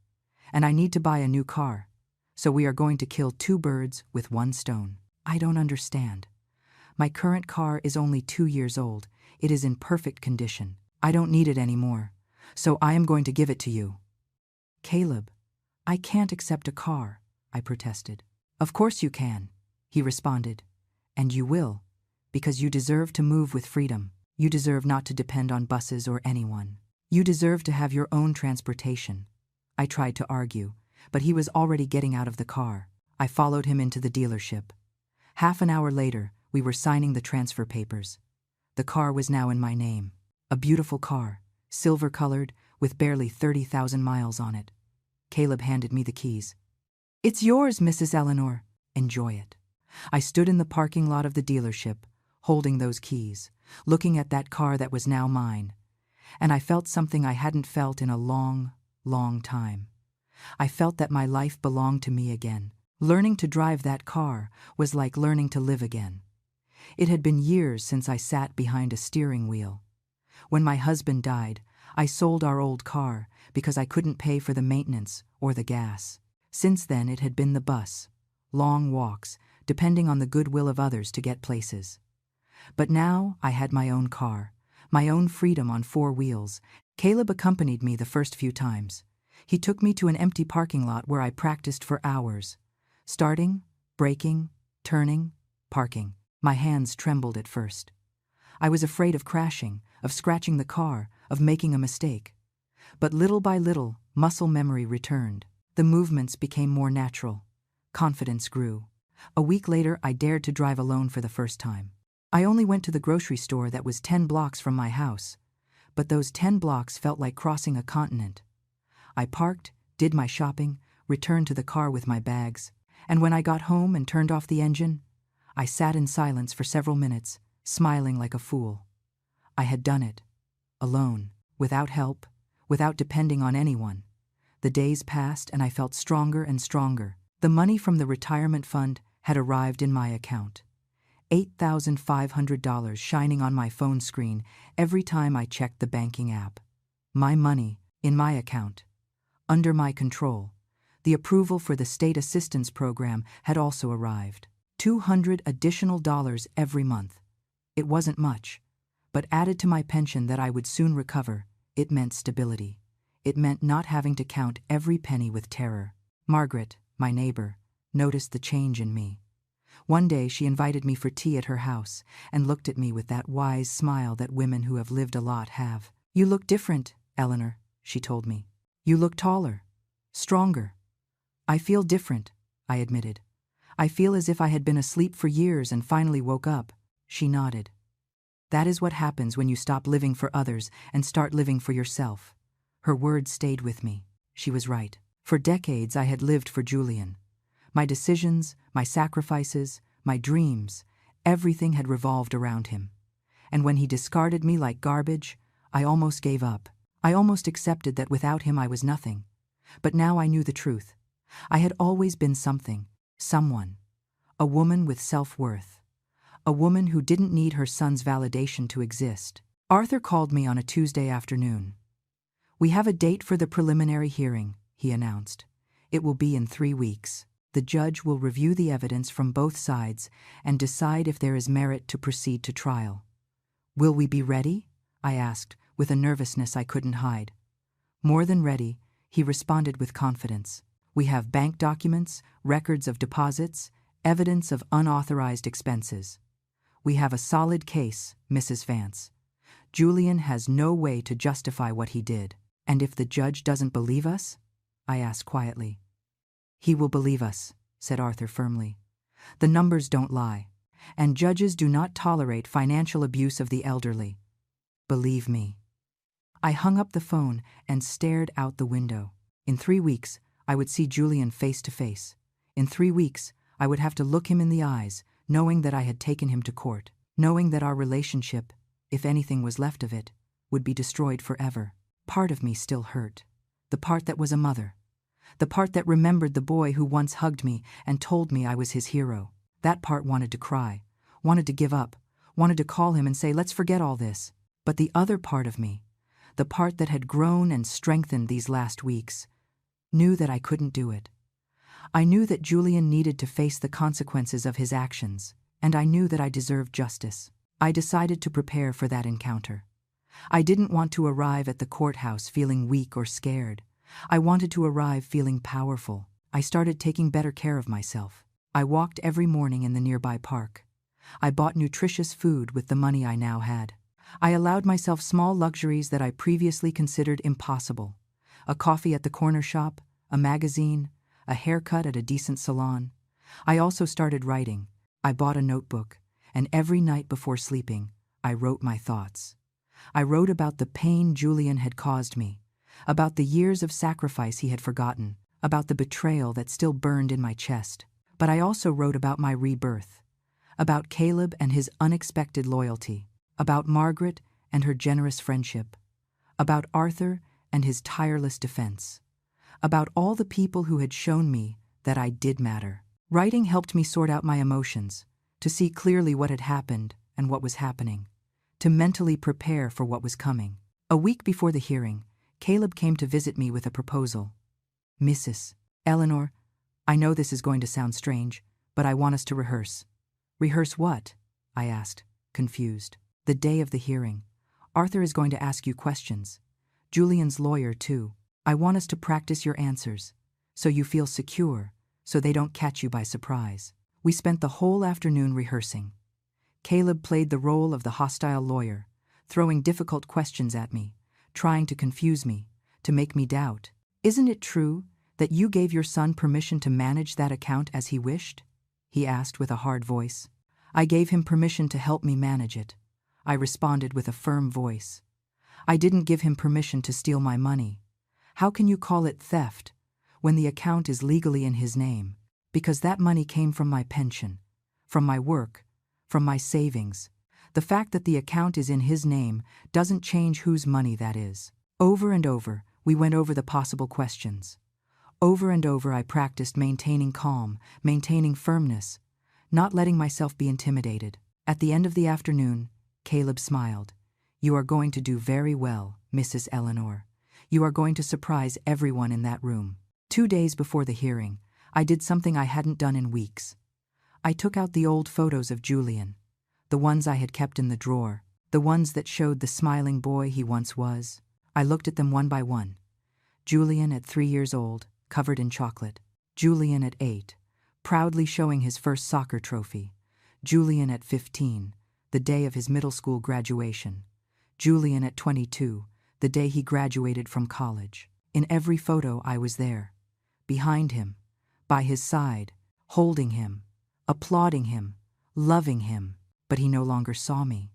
"And I need to buy a new car. So we are going to kill two birds with one stone." "I don't understand. My current car is only 2 years old. It is in perfect condition. I don't need it anymore. So I am going to give it to you." "Caleb, I can't accept a car," I protested. "Of course you can," he responded. "And you will, because you deserve to move with freedom. You deserve not to depend on buses or anyone. You deserve to have your own transportation." I tried to argue, but he was already getting out of the car. I followed him into the dealership. Half an hour later, we were signing the transfer papers. The car was now in my name. A beautiful car, silver-colored, with barely 30,000 miles on it. Caleb handed me the keys. "It's yours, Mrs. Eleanor. Enjoy it." I stood in the parking lot of the dealership, holding those keys, looking at that car that was now mine. And I felt something I hadn't felt in a long, long time. I felt that my life belonged to me again. Learning to drive that car was like learning to live again. It had been years since I sat behind a steering wheel. When my husband died, I sold our old car because I couldn't pay for the maintenance or the gas. Since then, it had been the bus, long walks, depending on the goodwill of others to get places. But now I had my own car, my own freedom on 4 wheels. Caleb accompanied me the first few times. He took me to an empty parking lot where I practiced for hours. Starting, braking, turning, parking. My hands trembled at first. I was afraid of crashing, of scratching the car, of making a mistake. But little by little, muscle memory returned. The movements became more natural. Confidence grew. A week later, I dared to drive alone for the first time. I only went to the grocery store that was 10 blocks from my house, but those 10 blocks felt like crossing a continent. I parked, did my shopping, returned to the car with my bags, and when I got home and turned off the engine, I sat in silence for several minutes, smiling like a fool. I had done it. Alone, without help, without depending on anyone. The days passed and I felt stronger and stronger. The money from the retirement fund had arrived in my account. $8,500 shining on my phone screen every time I checked the banking app. My money, in my account. Under my control. The approval for the state assistance program had also arrived. $200 additional every month. It wasn't much, but added to my pension that I would soon recover, it meant stability. It meant not having to count every penny with terror. Margaret, my neighbor, noticed the change in me. One day she invited me for tea at her house and looked at me with that wise smile that women who have lived a lot have. "You look different, Eleanor," she told me. "You look taller, stronger." "I feel different," I admitted. "I feel as if I had been asleep for years and finally woke up." She nodded. "That is what happens when you stop living for others and start living for yourself." Her words stayed with me. She was right. For decades I had lived for Julian. My decisions, my sacrifices, my dreams, everything had revolved around him. And when he discarded me like garbage, I almost gave up. I almost accepted that without him I was nothing. But now I knew the truth. I had always been something, someone. A woman with self-worth. A woman who didn't need her son's validation to exist. Arthur called me on a Tuesday afternoon. "We have a date for the preliminary hearing," he announced. "It will be in 3 weeks. The judge will review the evidence from both sides and decide if there is merit to proceed to trial. Will we be ready? I asked, with a nervousness I couldn't hide. More than ready, he responded with confidence. We have bank documents, records of deposits, evidence of unauthorized expenses. We have a solid case, Mrs. Vance. Julian has no way to justify what he did. And if the judge doesn't believe us? I asked quietly. He will believe us, said Arthur firmly. The numbers don't lie, and judges do not tolerate financial abuse of the elderly. Believe me. I hung up the phone and stared out the window. In 3 weeks, I would see Julian face to face. In 3 weeks, I would have to look him in the eyes, knowing that I had taken him to court, knowing that our relationship, if anything was left of it, would be destroyed forever. Part of me still hurt. The part that was a mother. The part that remembered the boy who once hugged me and told me I was his hero. That part wanted to cry, wanted to give up, wanted to call him and say, let's forget all this. But the other part of me, the part that had grown and strengthened these last weeks, knew that I couldn't do it. I knew that Julian needed to face the consequences of his actions, and I knew that I deserved justice. I decided to prepare for that encounter. I didn't want to arrive at the courthouse feeling weak or scared. I wanted to arrive feeling powerful. I started taking better care of myself. I walked every morning in the nearby park. I bought nutritious food with the money I now had. I allowed myself small luxuries that I previously considered impossible. A coffee at the corner shop, a magazine, a haircut at a decent salon. I also started writing. I bought a notebook, and every night before sleeping, I wrote my thoughts. I wrote about the pain Julian had caused me, about the years of sacrifice he had forgotten, about the betrayal that still burned in my chest. But I also wrote about my rebirth, about Caleb and his unexpected loyalty, about Margaret and her generous friendship, about Arthur and his tireless defense, about all the people who had shown me that I did matter. Writing helped me sort out my emotions, to see clearly what had happened and what was happening, to mentally prepare for what was coming. A week before the hearing, Caleb came to visit me with a proposal. Mrs. Eleanor, I know this is going to sound strange, but I want us to rehearse. Rehearse what? I asked, confused. The day of the hearing. Arthur is going to ask you questions. Julian's lawyer, too. I want us to practice your answers, so you feel secure, so they don't catch you by surprise. We spent the whole afternoon rehearsing. Caleb played the role of the hostile lawyer, throwing difficult questions at me, trying to confuse me, to make me doubt. Isn't it true that you gave your son permission to manage that account as he wished? He asked with a hard voice. I gave him permission to help me manage it. I responded with a firm voice. I didn't give him permission to steal my money. How can you call it theft when the account is legally in his name? Because that money came from my pension, from my work, from my savings. The fact that the account is in his name doesn't change whose money that is. Over and over, we went over the possible questions. Over and over, I practiced maintaining calm, maintaining firmness, not letting myself be intimidated. At the end of the afternoon, Caleb smiled. You are going to do very well, Mrs. Eleanor. You are going to surprise everyone in that room. 2 days before the hearing, I did something I hadn't done in weeks. I took out the old photos of Julian, the ones I had kept in the drawer, the ones that showed the smiling boy he once was. I looked at them one by one. Julian at 3 years old, covered in chocolate. Julian at 8, proudly showing his first soccer trophy. Julian at 15, the day of his middle school graduation. Julian at 22, the day he graduated from college. In every photo I was there, behind him, by his side, holding him, applauding him, loving him. But he no longer saw me.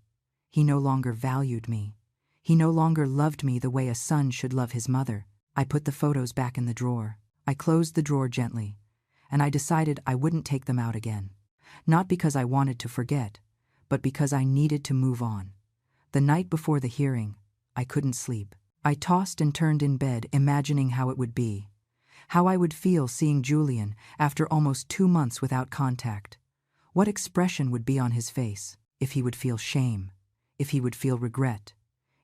He no longer valued me. He no longer loved me the way a son should love his mother. I put the photos back in the drawer. I closed the drawer gently, and I decided I wouldn't take them out again. Not because I wanted to forget, but because I needed to move on. The night before the hearing, I couldn't sleep. I tossed and turned in bed, imagining how it would be, how I would feel seeing Julian after almost 2 months without contact. What expression would be on his face? If he would feel shame, if he would feel regret,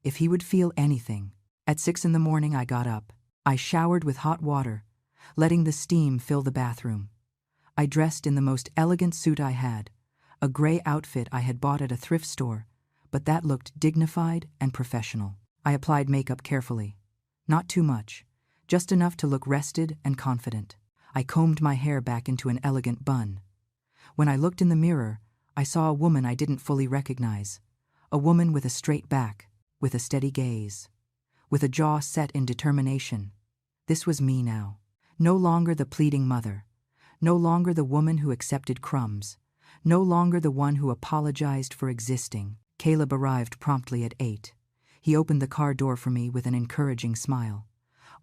if he would feel anything. At 6 in the morning I got up. I showered with hot water, letting the steam fill the bathroom. I dressed in the most elegant suit I had, a gray outfit I had bought at a thrift store, but that looked dignified and professional. I applied makeup carefully. Not too much, just enough to look rested and confident. I combed my hair back into an elegant bun. When I looked in the mirror, I saw a woman I didn't fully recognize. A woman with a straight back, with a steady gaze, with a jaw set in determination. This was me now. No longer the pleading mother. No longer the woman who accepted crumbs. No longer the one who apologized for existing. Caleb arrived promptly at 8. He opened the car door for me with an encouraging smile.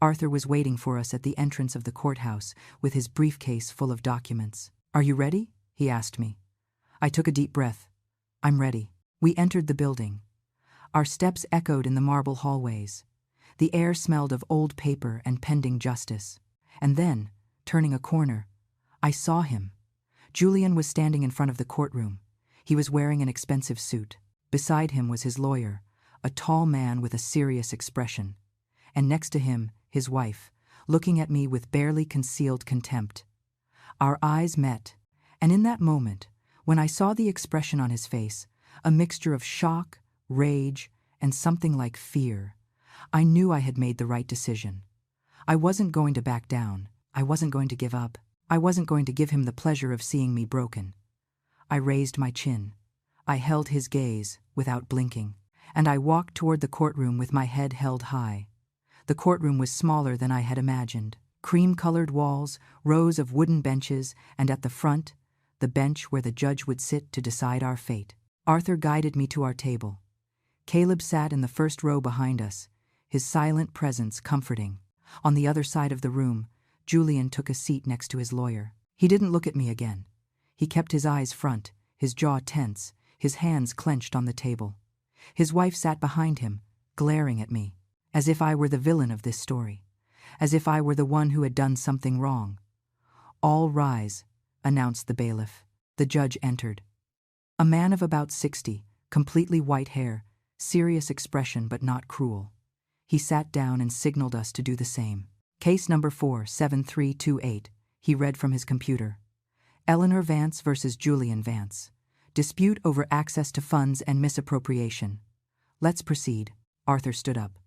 Arthur was waiting for us at the entrance of the courthouse with his briefcase full of documents. "Are you ready?" he asked me. I took a deep breath. "I'm ready." We entered the building. Our steps echoed in the marble hallways. The air smelled of old paper and pending justice. And then, turning a corner, I saw him. Julian was standing in front of the courtroom. He was wearing an expensive suit. Beside him was his lawyer, a tall man with a serious expression. And next to him, his wife, looking at me with barely concealed contempt. Our eyes met, and in that moment, when I saw the expression on his face, a mixture of shock, rage, and something like fear, I knew I had made the right decision. I wasn't going to back down. I wasn't going to give up. I wasn't going to give him the pleasure of seeing me broken. I raised my chin. I held his gaze, without blinking, and I walked toward the courtroom with my head held high. The courtroom was smaller than I had imagined. Cream-colored walls, rows of wooden benches, and at the front, the bench where the judge would sit to decide our fate. Arthur guided me to our table. Caleb sat in the first row behind us, his silent presence comforting. On the other side of the room, Julian took a seat next to his lawyer. He didn't look at me again. He kept his eyes front, his jaw tense, his hands clenched on the table. His wife sat behind him, glaring at me, as if I were the villain of this story, as if I were the one who had done something wrong. "All rise," announced the bailiff. The judge entered. A man of about 60, completely white hair, serious expression but not cruel. He sat down and signaled us to do the same. "Case number 47328, he read from his computer. Eleanor Vance versus Julian Vance. Dispute over access to funds and misappropriation. Let's proceed." Arthur stood up.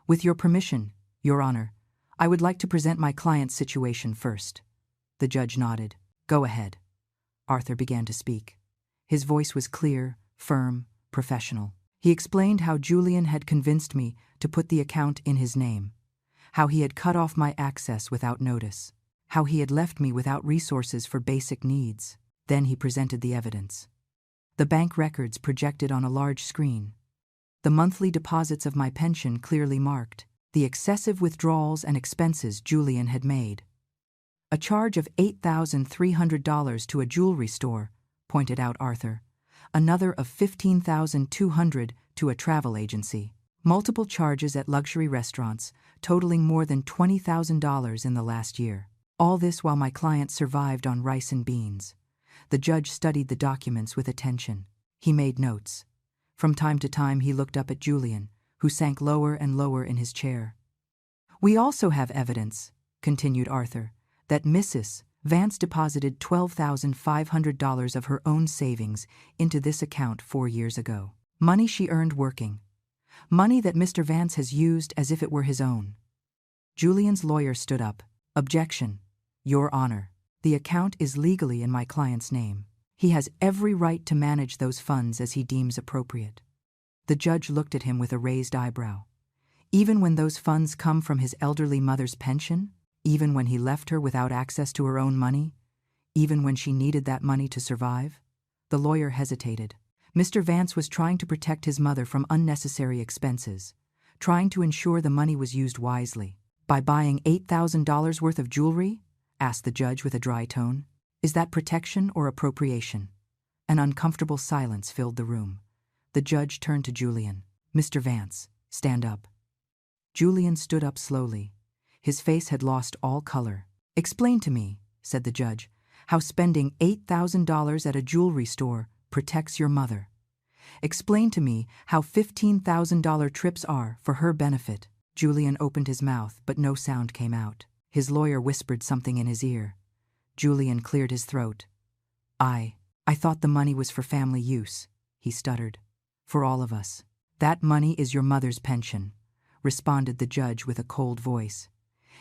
"With your permission, Your Honor, I would like to present my client's situation first." The judge nodded. "Go ahead." Arthur began to speak. His voice was clear, firm, professional. He explained how Julian had convinced me to put the account in his name, how he had cut off my access without notice, how he had left me without resources for basic needs. Then he presented the evidence. The bank records projected on a large screen. The monthly deposits of my pension clearly marked, the excessive withdrawals and expenses Julian had made. "A charge of $8,300 to a jewelry store," pointed out Arthur. "Another of $15,200 to a travel agency. Multiple charges at luxury restaurants, totaling more than $20,000 in the last year. All this while my client survived on rice and beans." The judge studied the documents with attention. He made notes. From time to time he looked up at Julian, who sank lower and lower in his chair. "We also have evidence," continued Arthur, "that Mrs. Vance deposited $12,500 of her own savings into this account 4 years ago. Money she earned working. Money that Mr. Vance has used as if it were his own." Julian's lawyer stood up. "Objection, Your Honor. The account is legally in my client's name. He has every right to manage those funds as he deems appropriate." The judge looked at him with a raised eyebrow. "Even when those funds come from his elderly mother's pension? Even when he left her without access to her own money? Even when she needed that money to survive?" The lawyer hesitated. Mr. Vance was trying to protect his mother from unnecessary expenses, trying to ensure the money was used wisely. "By buying $8,000 worth of jewelry?" asked the judge with a dry tone. "Is that protection or appropriation?" An uncomfortable silence filled the room. The judge turned to Julian. "Mr. Vance, stand up." Julian stood up slowly. His face had lost all color. "Explain to me," said the judge, "how spending $8,000 at a jewelry store protects your mother. Explain to me how $15,000 trips are for her benefit." Julian opened his mouth, but no sound came out. His lawyer whispered something in his ear. Julian cleared his throat. I thought the money was for family use, he stuttered. For all of us. That money is your mother's pension, responded the judge with a cold voice.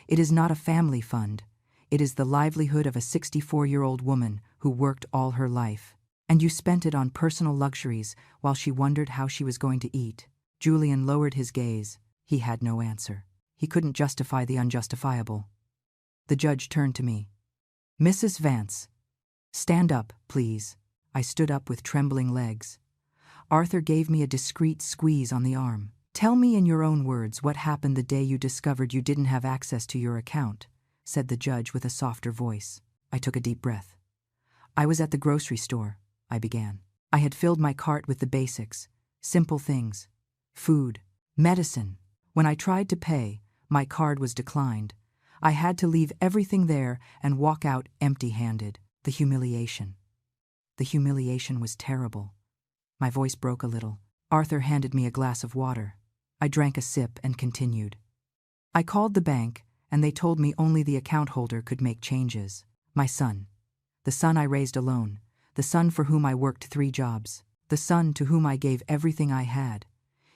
It is not a family fund. It is the livelihood of a 64-year-old woman who worked all her life. And you spent it on personal luxuries while she wondered how she was going to eat. Julian lowered his gaze. He had no answer. He couldn't justify the unjustifiable. The judge turned to me. Mrs. Vance. Stand up, please. I stood up with trembling legs. Arthur gave me a discreet squeeze on the arm. Tell me in your own words what happened the day you discovered you didn't have access to your account, said the judge with a softer voice. I took a deep breath. I was at the grocery store, I began. I had filled my cart with the basics, simple things. Food, medicine. When I tried to pay, my card was declined. I had to leave everything there and walk out empty-handed. The humiliation. The humiliation was terrible. My voice broke a little. Arthur handed me a glass of water. I drank a sip and continued. I called the bank, and they told me only the account holder could make changes. My son. The son I raised alone. The son for whom I worked 3 jobs. The son to whom I gave everything I had.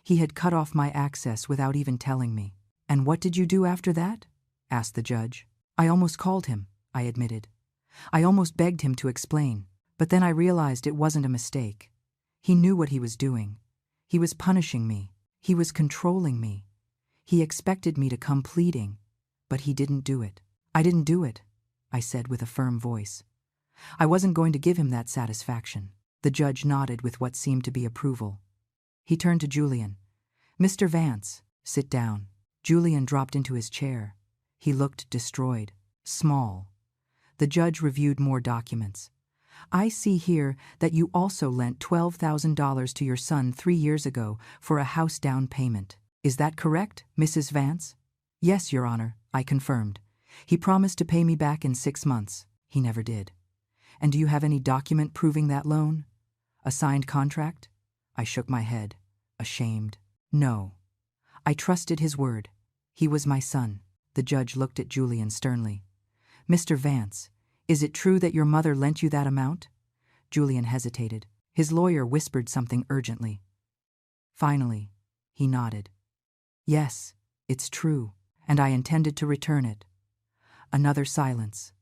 He had cut off my access without even telling me. And what did you do after that? Asked the judge. I almost called him, I admitted. I almost begged him to explain, but then I realized it wasn't a mistake. He knew what he was doing. He was punishing me. He was controlling me. He expected me to come pleading, but he didn't do it. I didn't do it, I said with a firm voice. I wasn't going to give him that satisfaction. The judge nodded with what seemed to be approval. He turned to Julian. Mr. Vance, sit down. Julian dropped into his chair. He looked destroyed, small. The judge reviewed more documents. I see here that you also lent $12,000 to your son 3 years ago for a house down payment. Is that correct, Mrs. Vance? Yes, Your Honor, I confirmed. He promised to pay me back in 6 months. He never did. And do you have any document proving that loan? A signed contract? I shook my head, ashamed. No. I trusted his word. He was my son. The judge looked at Julian sternly. Mr. Vance, is it true that your mother lent you that amount? Julian hesitated. His lawyer whispered something urgently. Finally, he nodded. Yes, it's true, and I intended to return it. Another silence.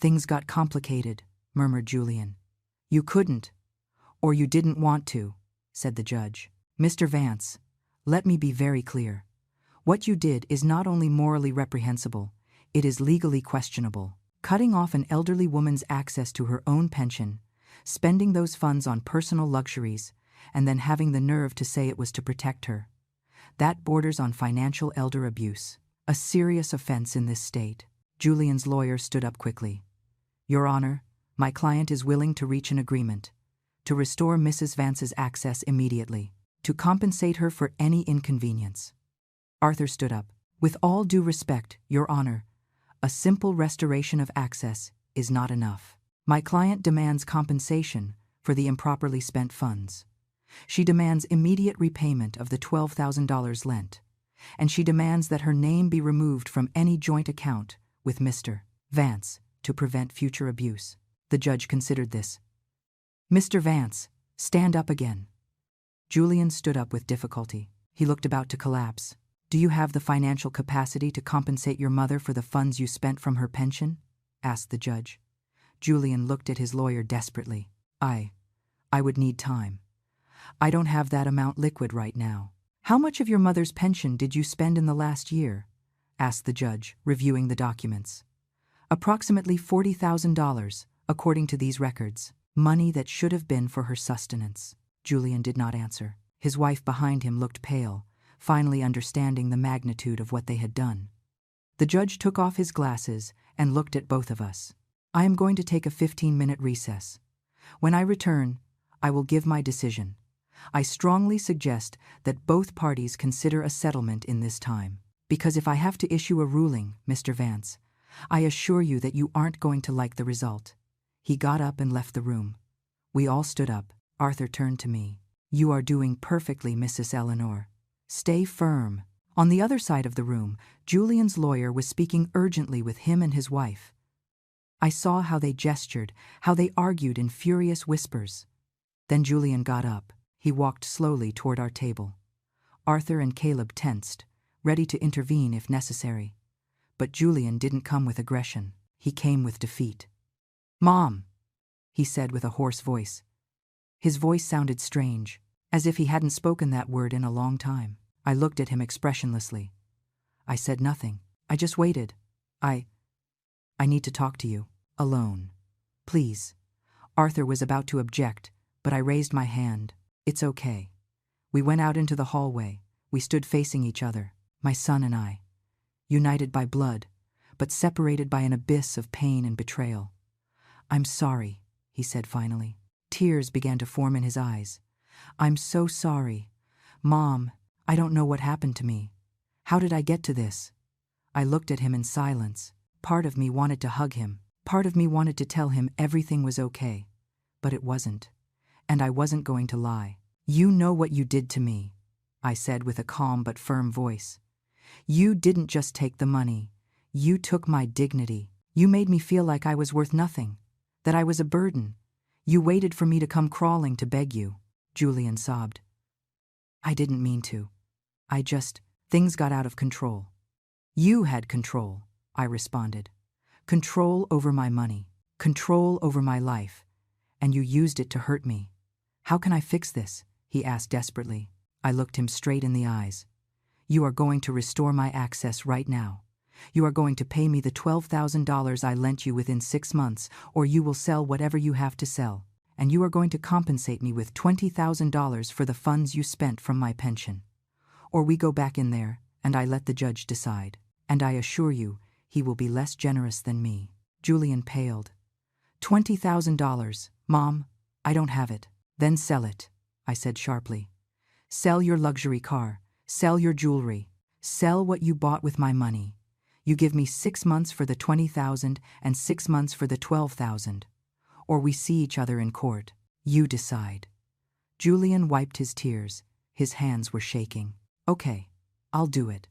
Things got complicated, murmured Julian. You couldn't, or you didn't want to, said the judge. Mr. Vance, let me be very clear. What you did is not only morally reprehensible, it is legally questionable. Cutting off an elderly woman's access to her own pension, spending those funds on personal luxuries, and then having the nerve to say it was to protect her. That borders on financial elder abuse, a serious offense in this state. Julian's lawyer stood up quickly. Your Honor, my client is willing to reach an agreement, to restore Mrs. Vance's access immediately, to compensate her for any inconvenience. Arthur stood up. With all due respect, Your Honor, a simple restoration of access is not enough. My client demands compensation for the improperly spent funds. She demands immediate repayment of the $12,000 lent, and she demands that her name be removed from any joint account with Mr. Vance to prevent future abuse. The judge considered this. Mr. Vance, stand up again. Julian stood up with difficulty. He looked about to collapse. Do you have the financial capacity to compensate your mother for the funds you spent from her pension? Asked the judge. Julian looked at his lawyer desperately. I would need time. I don't have that amount liquid right now. How much of your mother's pension did you spend in the last year? Asked the judge, reviewing the documents. Approximately $40,000, according to these records. Money that should have been for her sustenance. Julian did not answer. His wife behind him looked pale, finally understanding the magnitude of what they had done. The judge took off his glasses and looked at both of us. I am going to take a 15-minute recess. When I return, I will give my decision. I strongly suggest that both parties consider a settlement in this time. Because if I have to issue a ruling, Mr. Vance, I assure you that you aren't going to like the result. He got up and left the room. We all stood up. Arthur turned to me. You are doing perfectly, Mrs. Eleanor. Stay firm. On the other side of the room, Julian's lawyer was speaking urgently with him and his wife. I saw how they gestured, how they argued in furious whispers. Then Julian got up. He walked slowly toward our table. Arthur and Caleb tensed, ready to intervene if necessary. But Julian didn't come with aggression. He came with defeat. "Mom," he said with a hoarse voice. His voice sounded strange, as if he hadn't spoken that word in a long time. I looked at him expressionlessly. I said nothing. I just waited. I need to talk to you. Alone. Please." Arthur was about to object, but I raised my hand. "It's okay." We went out into the hallway. We stood facing each other, my son and I, united by blood, but separated by an abyss of pain and betrayal. "I'm sorry," he said finally. Tears began to form in his eyes. "I'm so sorry. Mom, I don't know what happened to me. How did I get to this?" I looked at him in silence. Part of me wanted to hug him. Part of me wanted to tell him everything was okay. But it wasn't. And I wasn't going to lie. "You know what you did to me," I said with a calm but firm voice. "You didn't just take the money. You took my dignity. You made me feel like I was worth nothing, that I was a burden. You waited for me to come crawling to beg you." Julian sobbed. "I didn't mean to. Things got out of control." "You had control," I responded. "Control over my money, control over my life, and you used it to hurt me. How can I fix this?" he asked desperately. I looked him straight in the eyes. "You are going to restore my access right now. You are going to pay me the $12,000 I lent you within 6 months, or you will sell whatever you have to sell, and you are going to compensate me with $20,000 for the funds you spent from my pension. Or we go back in there, and I let the judge decide. And I assure you, he will be less generous than me." Julian paled. $20,000, Mom, I don't have it." "Then sell it," I said sharply. "Sell your luxury car, sell your jewelry, sell what you bought with my money. You give me 6 months for the $20,000 and 6 months for the $12,000. Or we see each other in court. You decide." Julian wiped his tears. His hands were shaking. "Okay, I'll do it.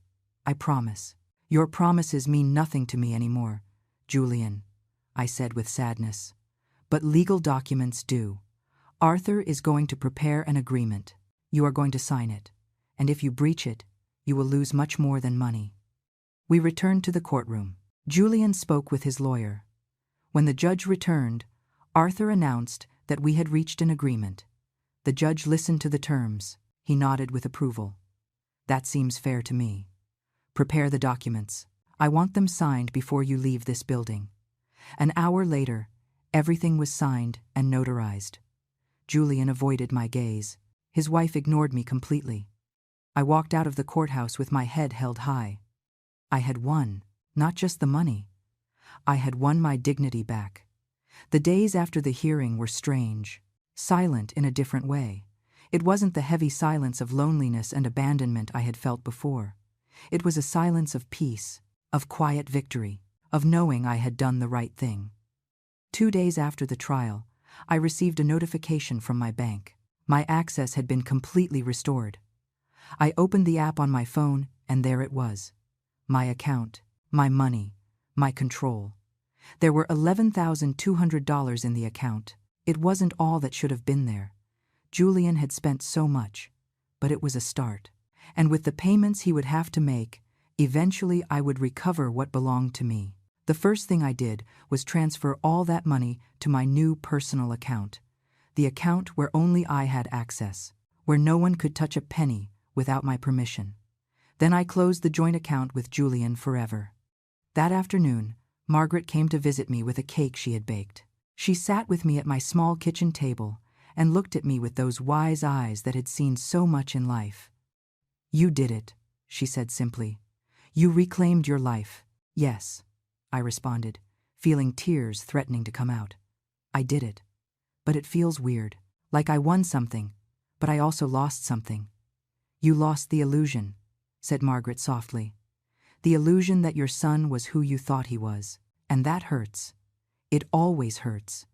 I promise." "Your promises mean nothing to me anymore, Julian," I said with sadness. "But legal documents do. Arthur is going to prepare an agreement. You are going to sign it. And if you breach it, you will lose much more than money." We returned to the courtroom. Julian spoke with his lawyer. When the judge returned, Arthur announced that we had reached an agreement. The judge listened to the terms. He nodded with approval. "That seems fair to me. Prepare the documents. I want them signed before you leave this building." An hour later, everything was signed and notarized. Julian avoided my gaze. His wife ignored me completely. I walked out of the courthouse with my head held high. I had won, not just the money. I had won my dignity back. The days after the hearing were strange, silent in a different way. It wasn't the heavy silence of loneliness and abandonment I had felt before. It was a silence of peace, of quiet victory, of knowing I had done the right thing. 2 days after the trial, I received a notification from my bank. My access had been completely restored. I opened the app on my phone, and there it was. My account, my money, my control. There were $11,200 in the account. It wasn't all that should have been there. Julian had spent so much, but it was a start. And with the payments he would have to make, eventually I would recover what belonged to me. The first thing I did was transfer all that money to my new personal account, the account where only I had access, where no one could touch a penny without my permission. Then I closed the joint account with Julian forever. That afternoon, Margaret came to visit me with a cake she had baked. She sat with me at my small kitchen table and looked at me with those wise eyes that had seen so much in life. "You did it," she said simply. "You reclaimed your life." "Yes," I responded, feeling tears threatening to come out. "I did it. But it feels weird, like I won something, but I also lost something." "You lost the illusion," said Margaret softly. "The illusion that your son was who you thought he was. And that hurts. It always hurts.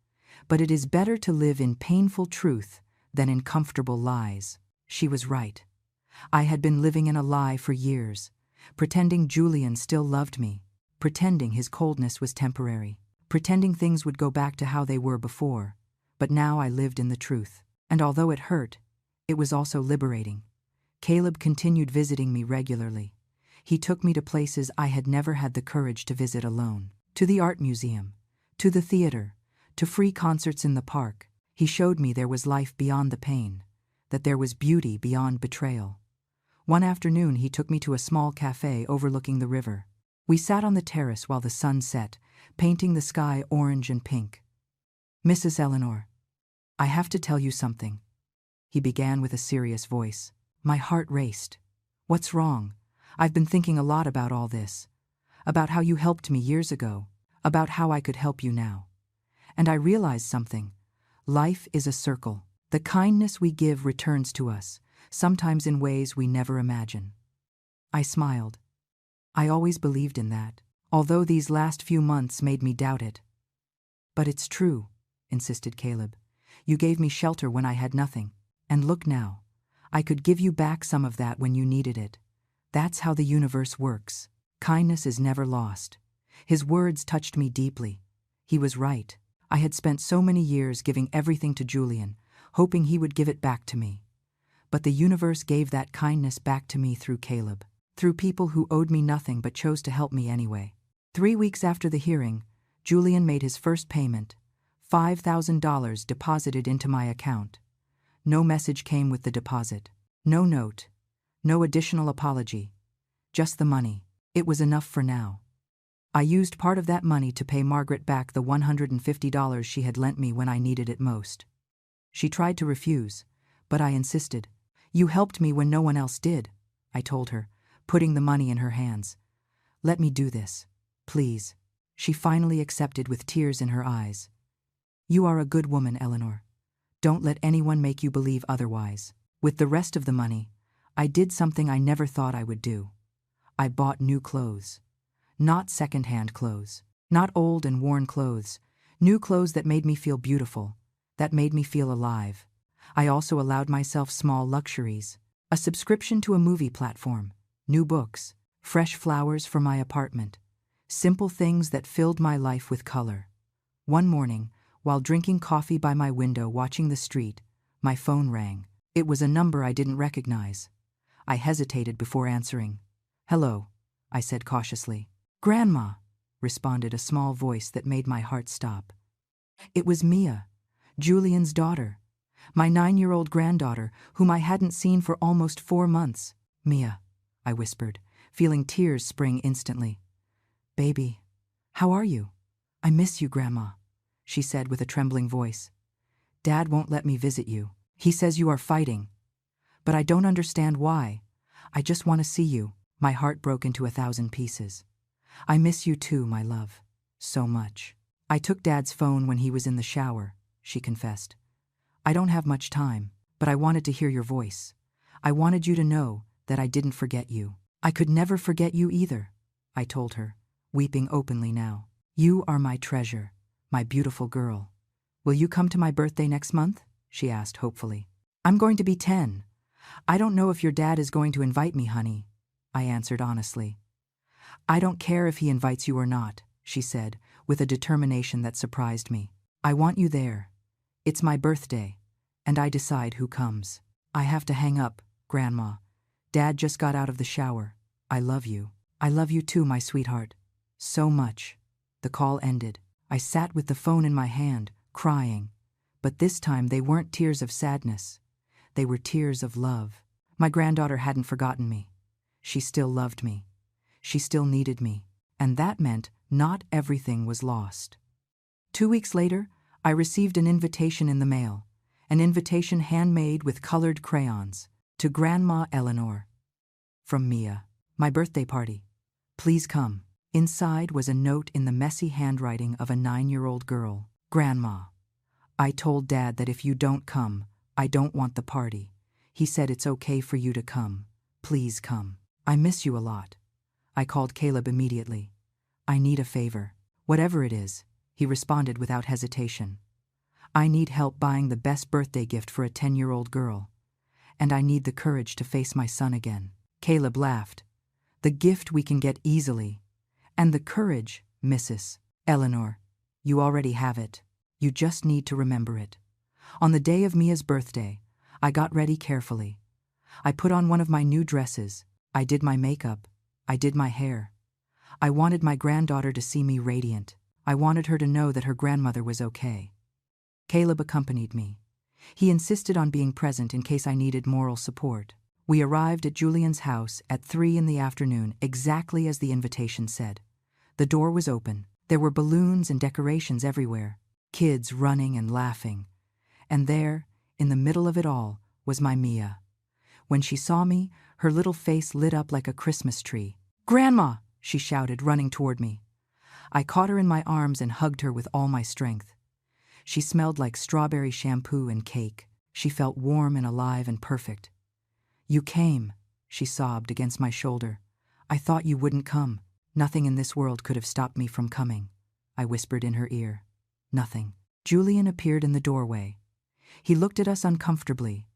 But it is better to live in painful truth than in comfortable lies." She was right. I had been living in a lie for years, pretending Julian still loved me, pretending his coldness was temporary, pretending things would go back to how they were before, but now I lived in the truth. And although it hurt, it was also liberating. Caleb continued visiting me regularly. He took me to places I had never had the courage to visit alone. To the art museum, to the theater, to free concerts in the park. He showed me there was life beyond the pain, that there was beauty beyond betrayal. One afternoon he took me to a small cafe overlooking the river. We sat on the terrace while the sun set, painting the sky orange and pink. "Mrs. Eleanor, I have to tell you something," he began with a serious voice. My heart raced. "What's wrong? I've been thinking a lot about all this. About how you helped me years ago. About how I could help you now. And I realized something. Life is a circle. The kindness we give returns to us, sometimes in ways we never imagine." I smiled. I always believed in that, although these last few months made me doubt it. "But it's true," insisted Caleb. "You gave me shelter when I had nothing. And look now. I could give you back some of that when you needed it. That's how the universe works. Kindness is never lost." His words touched me deeply. He was right. I had spent so many years giving everything to Julian, hoping he would give it back to me. But the universe gave that kindness back to me through Caleb, through people who owed me nothing but chose to help me anyway. 3 weeks after the hearing, Julian made his first payment, $5,000 deposited into my account. No message came with the deposit. No note. No additional apology. Just the money. It was enough for now. I used part of that money to pay Margaret back the $150 she had lent me when I needed it most. She tried to refuse, but I insisted. "You helped me when no one else did," I told her, putting the money in her hands. "Let me do this, please." She finally accepted with tears in her eyes. "You are a good woman, Eleanor. Don't let anyone make you believe otherwise." With the rest of the money, I did something I never thought I would do. I bought new clothes. Not second-hand clothes. Not old and worn clothes. New clothes that made me feel beautiful, that made me feel alive. I also allowed myself small luxuries. A subscription to a movie platform, new books, fresh flowers for my apartment. Simple things that filled my life with color. One morning, while drinking coffee by my window watching the street, my phone rang. It was a number I didn't recognize. I hesitated before answering. "Hello," I said cautiously. "Grandma," responded a small voice that made my heart stop. It was Mia, Julian's daughter, my 9-year-old granddaughter, whom I hadn't seen for almost 4 months. "Mia," I whispered, feeling tears spring instantly. "Baby, how are you?" "I miss you, Grandma," she said with a trembling voice. "Dad won't let me visit you. He says you are fighting. But I don't understand why. I just want to see you." My heart broke into 1,000 pieces. "I miss you too, my love. So much." "I took Dad's phone when he was in the shower," she confessed. "I don't have much time, but I wanted to hear your voice. I wanted you to know that I didn't forget you." "I could never forget you either," I told her, weeping openly now. "You are my treasure, my beautiful girl. Will you come to my birthday next month?" she asked hopefully. "I'm going to be 10. I don't know if your dad is going to invite me, honey," I answered honestly. "I don't care if he invites you or not," she said, with a determination that surprised me. "I want you there. It's my birthday, and I decide who comes." "I have to hang up, Grandma. Dad just got out of the shower. I love you." "I love you too, my sweetheart. So much." The call ended. I sat with the phone in my hand, crying. But this time they weren't tears of sadness. They were tears of love. My granddaughter hadn't forgotten me. She still loved me. She still needed me. And that meant not everything was lost. 2 weeks later, I received an invitation in the mail. An invitation handmade with colored crayons. To Grandma Eleanor. From Mia. "My birthday party. Please come." Inside was a note in the messy handwriting of a 9-year-old girl. "Grandma, I told Dad that if you don't come, I don't want the party. He said it's okay for you to come. Please come. I miss you a lot." I called Caleb immediately. "I need a favor." "Whatever it is," he responded without hesitation. "I need help buying the best birthday gift for a 10-year-old girl. And I need the courage to face my son again." Caleb laughed. "The gift we can get easily. And the courage, Mrs. Eleanor. You already have it. You just need to remember it. On the day of Mia's birthday, I got ready carefully. I put on one of my new dresses. I did my makeup. I did my hair. I wanted my granddaughter to see me radiant. I wanted her to know that her grandmother was okay. Caleb accompanied me. He insisted on being present in case I needed moral support. We arrived at Julian's house at 3 in the afternoon, exactly as the invitation said. The door was open. There were balloons and decorations everywhere, kids running and laughing. And there, in the middle of it all, was my Mia. When she saw me, her little face lit up like a Christmas tree. "Grandma!" she shouted, running toward me. I caught her in my arms and hugged her with all my strength. She smelled like strawberry shampoo and cake. She felt warm and alive and perfect. "You came," she sobbed against my shoulder. "I thought you wouldn't come. Nothing in this world could have stopped me from coming," I whispered in her ear. Nothing. Julian appeared in the doorway. He looked at us uncomfortably.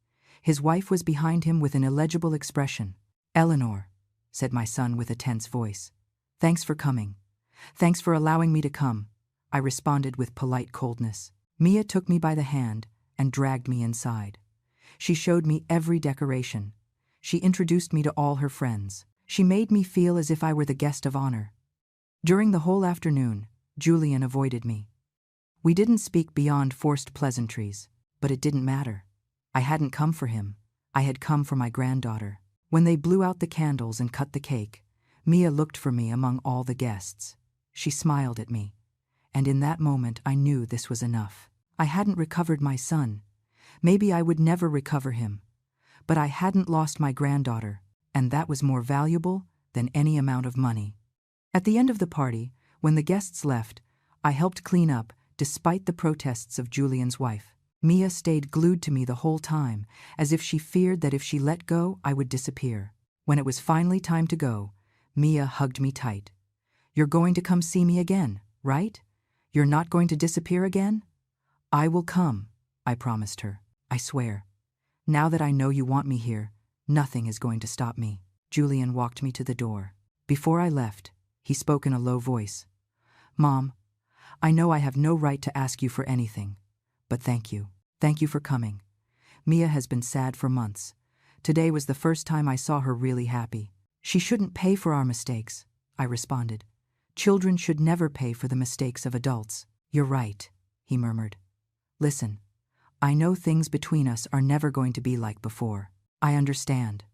His wife was behind him with an illegible expression. "Eleanor," said my son with a tense voice. "Thanks for coming. Thanks for allowing me to come," I responded with polite coldness. Mia took me by the hand and dragged me inside. She showed me every decoration. She introduced me to all her friends. She made me feel as if I were the guest of honor. During the whole afternoon, Julian avoided me. We didn't speak beyond forced pleasantries, but it didn't matter. I hadn't come for him. I had come for my granddaughter. When they blew out the candles and cut the cake, Mia looked for me among all the guests. She smiled at me, and in that moment I knew this was enough. I hadn't recovered my son. Maybe I would never recover him. But I hadn't lost my granddaughter, and that was more valuable than any amount of money. At the end of the party, when the guests left, I helped clean up, despite the protests of Julian's wife. Mia stayed glued to me the whole time, as if she feared that if she let go, I would disappear. When it was finally time to go, Mia hugged me tight. "You're going to come see me again, right? You're not going to disappear again?" "I will come," I promised her. "I swear. Now that I know you want me here, nothing is going to stop me." Julian walked me to the door. Before I left, he spoke in a low voice. "Mom, I know I have no right to ask you for anything, but thank you. Thank you for coming. Mia has been sad for months. Today was the first time I saw her really happy." "She shouldn't pay for our mistakes," I responded. "Children should never pay for the mistakes of adults." "You're right," he murmured. "Listen, I know things between us are never going to be like before. I understand.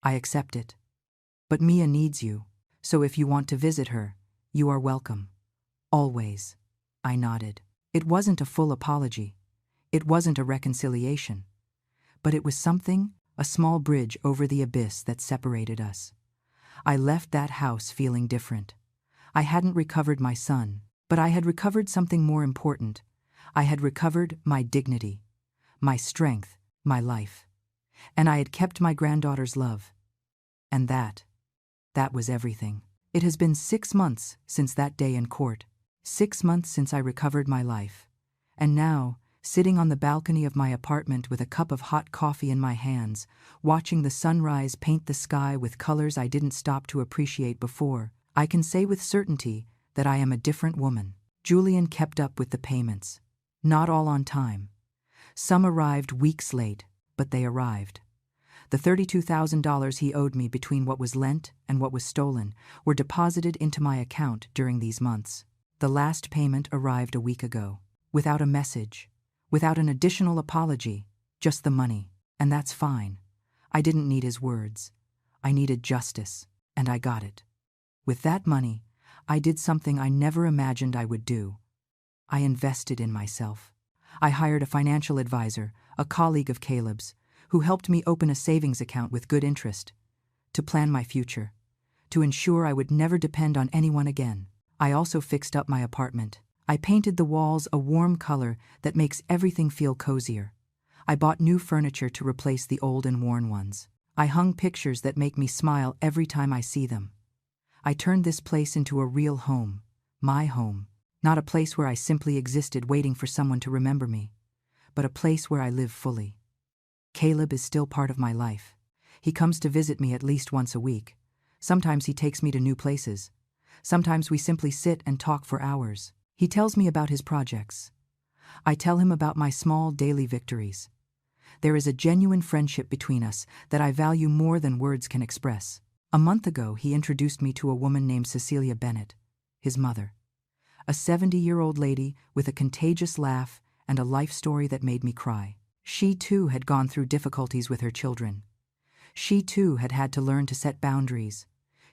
I accept it. But Mia needs you, so if you want to visit her, you are welcome. Always." I nodded. It wasn't a full apology. It wasn't a reconciliation. But it was something, a small bridge over the abyss that separated us. I left that house feeling different. I hadn't recovered my son, but I had recovered something more important. I had recovered my dignity, my strength, my life. And I had kept my granddaughter's love. And that was everything. It has been 6 months since that day in court. 6 months since I recovered my life. And now, sitting on the balcony of my apartment with a cup of hot coffee in my hands, watching the sunrise paint the sky with colors I didn't stop to appreciate before, I can say with certainty that I am a different woman. Julian kept up with the payments. Not all on time. Some arrived weeks late, but they arrived. The $32,000 he owed me between what was lent and what was stolen were deposited into my account during these months. The last payment arrived a week ago, without a message, without an additional apology, just the money, and that's fine. I didn't need his words. I needed justice, and I got it. With that money, I did something I never imagined I would do. I invested in myself. I hired a financial advisor, a colleague of Caleb's, who helped me open a savings account with good interest, to plan my future, to ensure I would never depend on anyone again. I also fixed up my apartment. I painted the walls a warm color that makes everything feel cozier. I bought new furniture to replace the old and worn ones. I hung pictures that make me smile every time I see them. I turned this place into a real home, my home, not a place where I simply existed waiting for someone to remember me, but a place where I live fully. Caleb is still part of my life. He comes to visit me at least once a week. Sometimes he takes me to new places. Sometimes we simply sit and talk for hours. He tells me about his projects. I tell him about my small daily victories. There is a genuine friendship between us that I value more than words can express. A month ago, he introduced me to a woman named Cecilia Bennett, his mother. A 70-year-old lady with a contagious laugh and a life story that made me cry. She too had gone through difficulties with her children. She too had had to learn to set boundaries.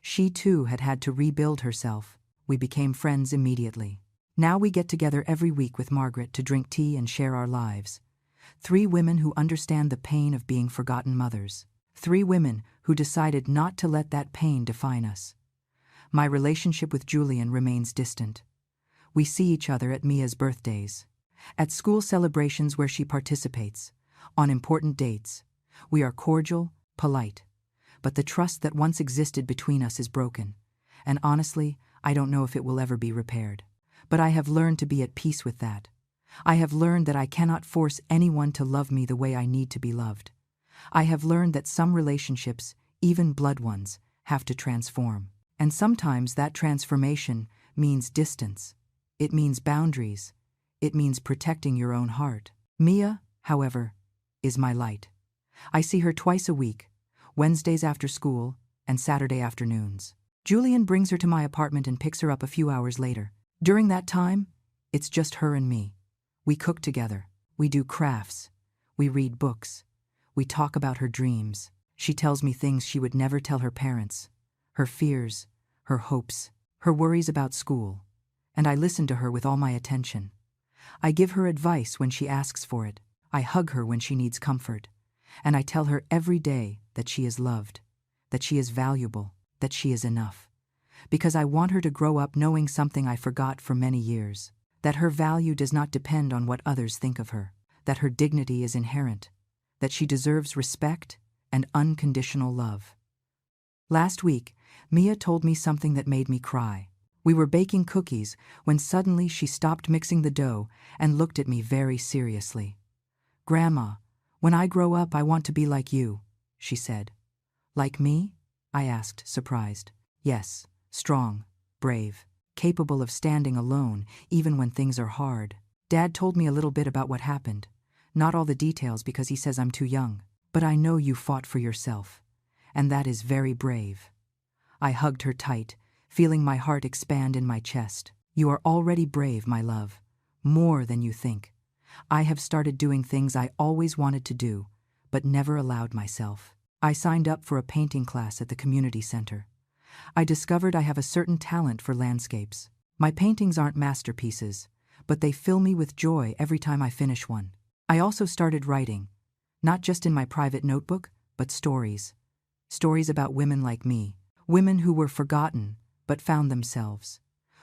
She too had had to rebuild herself. We became friends immediately. Now we get together every week with Margaret to drink tea and share our lives. 3 women who understand the pain of being forgotten mothers. 3 women who decided not to let that pain define us. My relationship with Julian remains distant. We see each other at Mia's birthdays, at school celebrations where she participates, on important dates. We are cordial, polite, but the trust that once existed between us is broken, and honestly, I don't know if it will ever be repaired. But I have learned to be at peace with that. I have learned that I cannot force anyone to love me the way I need to be loved. I have learned that some relationships, even blood ones, have to transform. And sometimes that transformation means distance. It means boundaries. It means protecting your own heart. Mia, however, is my light. I see her twice a week, Wednesdays after school and Saturday afternoons. Julian brings her to my apartment and picks her up a few hours later. During that time, it's just her and me. We cook together. We do crafts. We read books. We talk about her dreams. She tells me things she would never tell her parents. Her fears, her hopes, her worries about school. And I listen to her with all my attention. I give her advice when she asks for it. I hug her when she needs comfort. And I tell her every day that she is loved, that she is valuable, that she is enough. Because I want her to grow up knowing something I forgot for many years. That her value does not depend on what others think of her. That her dignity is inherent. That she deserves respect and unconditional love. Last week, Mia told me something that made me cry. We were baking cookies when suddenly she stopped mixing the dough and looked at me very seriously. "Grandma, when I grow up I want to be like you," she said. "Like me?" I asked, surprised. "Yes, strong, brave, capable of standing alone even when things are hard." Dad told me a little bit about what happened. Not all the details because he says I'm too young. "But I know you fought for yourself, and that is very brave." I hugged her tight, feeling my heart expand in my chest. "You are already brave, my love. More than you think. I have started doing things I always wanted to do, but never allowed myself. I signed up for a painting class at the community center. I discovered I have a certain talent for landscapes. My paintings aren't masterpieces, but they fill me with joy every time I finish one. I also started writing, not just in my private notebook, but stories. Stories about women like me, women who were forgotten but found themselves,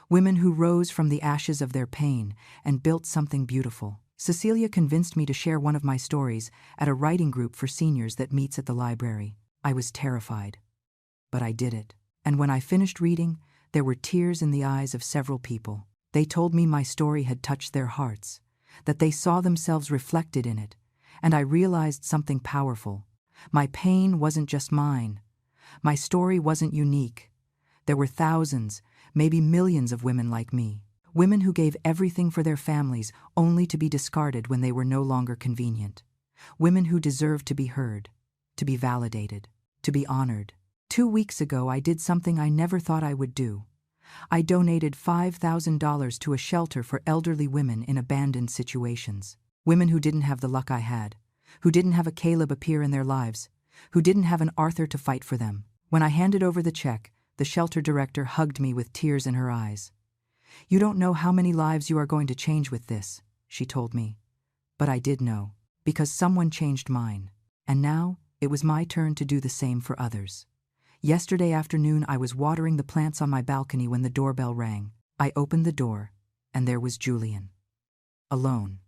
women who rose from the ashes of their pain and built something beautiful. Cecilia convinced me to share one of my stories at a writing group for seniors that meets at the library. I was terrified, but I did it. And when I finished reading, there were tears in the eyes of several people. They told me my story had touched their hearts, that they saw themselves reflected in it, and I realized something powerful. My pain wasn't just mine. My story wasn't unique. There were thousands, maybe millions of women like me. Women who gave everything for their families only to be discarded when they were no longer convenient. Women who deserved to be heard, to be validated, to be honored. 2 weeks ago, I did something I never thought I would do. I donated $5,000 to a shelter for elderly women in abandoned situations. Women who didn't have the luck I had, who didn't have a Caleb appear in their lives, who didn't have an Arthur to fight for them. When I handed over the check, the shelter director hugged me with tears in her eyes. "You don't know how many lives you are going to change with this," she told me. But I did know, because someone changed mine. And now, it was my turn to do the same for others. Yesterday afternoon, I was watering the plants on my balcony when the doorbell rang. I opened the door, and there was Julian. Alone.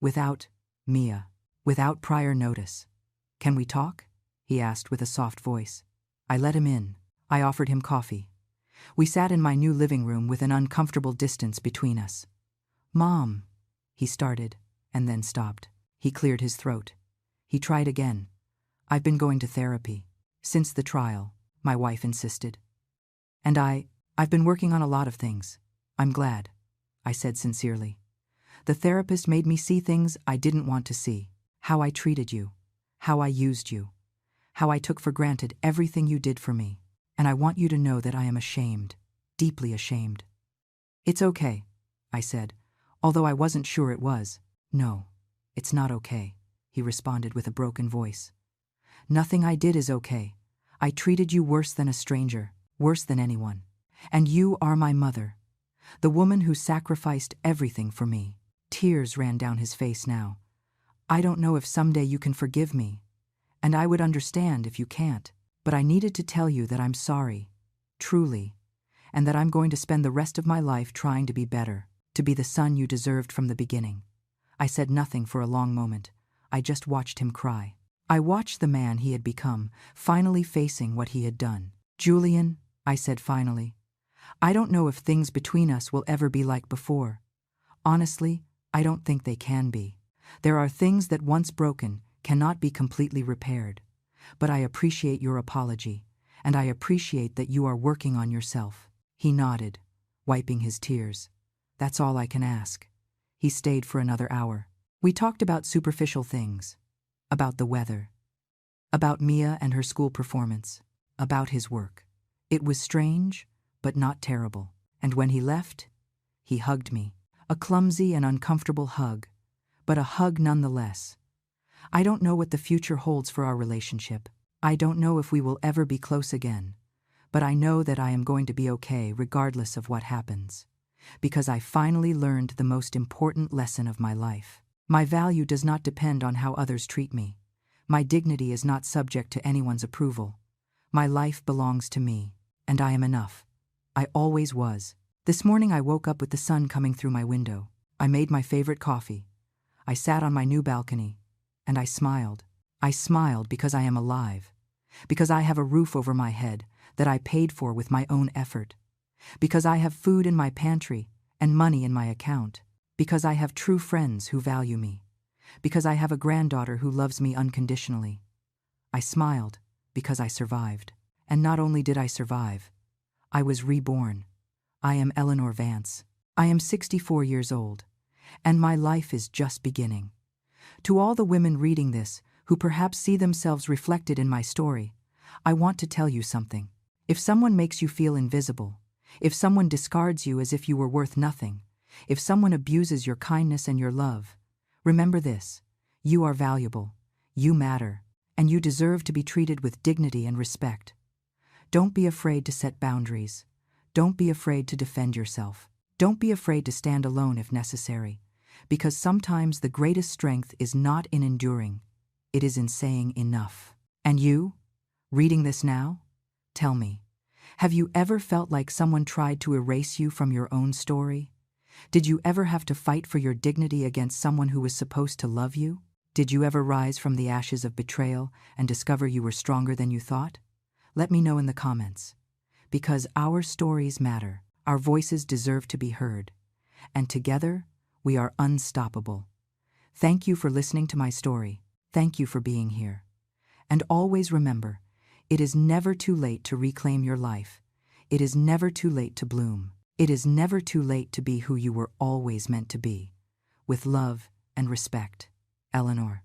Without Mia. Without prior notice. "Can we talk?" he asked with a soft voice. I let him in. I offered him coffee. We sat in my new living room with an uncomfortable distance between us. "Mom," he started, and then stopped. He cleared his throat. He tried again. "I've been going to therapy. Since the trial," my wife insisted. "And I've been working on a lot of things. I'm glad. I said sincerely. The therapist made me see things I didn't want to see. How I treated you. How I used you. How I took for granted everything you did for me. And I want you to know that I am ashamed. Deeply ashamed. It's okay, I said, although I wasn't sure it was. No, it's not okay, he responded with a broken voice. Nothing I did is okay. I treated you worse than a stranger, worse than anyone. And you are my mother, the woman who sacrificed everything for me. Tears ran down his face now. I don't know if someday you can forgive me, and I would understand if you can't, but I needed to tell you that I'm sorry, truly, and that I'm going to spend the rest of my life trying to be better, to be the son you deserved from the beginning. I said nothing for a long moment. I just watched him cry. I watched the man he had become, finally facing what he had done. Julian, I said finally, I don't know if things between us will ever be like before. Honestly, I don't think they can be. There are things that once broken cannot be completely repaired. But I appreciate your apology, and I appreciate that you are working on yourself. He nodded, wiping his tears. That's all I can ask. He stayed for another hour. We talked about superficial things, about the weather, about Mia and her school performance, about his work. It was strange, but not terrible. And when he left, he hugged me. A clumsy and uncomfortable hug, but a hug nonetheless. I don't know what the future holds for our relationship. I don't know if we will ever be close again, but I know that I am going to be okay regardless of what happens, because I finally learned the most important lesson of my life. My value does not depend on how others treat me. My dignity is not subject to anyone's approval. My life belongs to me, and I am enough. I always was. This morning I woke up with the sun coming through my window. I made my favorite coffee. I sat on my new balcony, and I smiled. I smiled because I am alive, because I have a roof over my head that I paid for with my own effort, because I have food in my pantry and money in my account, because I have true friends who value me, because I have a granddaughter who loves me unconditionally. I smiled because I survived. And not only did I survive, I was reborn. I am Eleanor Vance. I am 64 years old, and my life is just beginning. To all the women reading this, who perhaps see themselves reflected in my story, I want to tell you something. If someone makes you feel invisible, if someone discards you as if you were worth nothing, if someone abuses your kindness and your love, remember this: you are valuable, you matter, and you deserve to be treated with dignity and respect. Don't be afraid to set boundaries. Don't be afraid to defend yourself. Don't be afraid to stand alone if necessary, because sometimes the greatest strength is not in enduring, it is in saying enough. And you, reading this now, tell me, have you ever felt like someone tried to erase you from your own story? Did you ever have to fight for your dignity against someone who was supposed to love you? Did you ever rise from the ashes of betrayal and discover you were stronger than you thought? Let me know in the comments. Because our stories matter, our voices deserve to be heard, and together we are unstoppable. Thank you for listening to my story. Thank you for being here. And always remember, it is never too late to reclaim your life. It is never too late to bloom. It is never too late to be who you were always meant to be. With love and respect, Eleanor.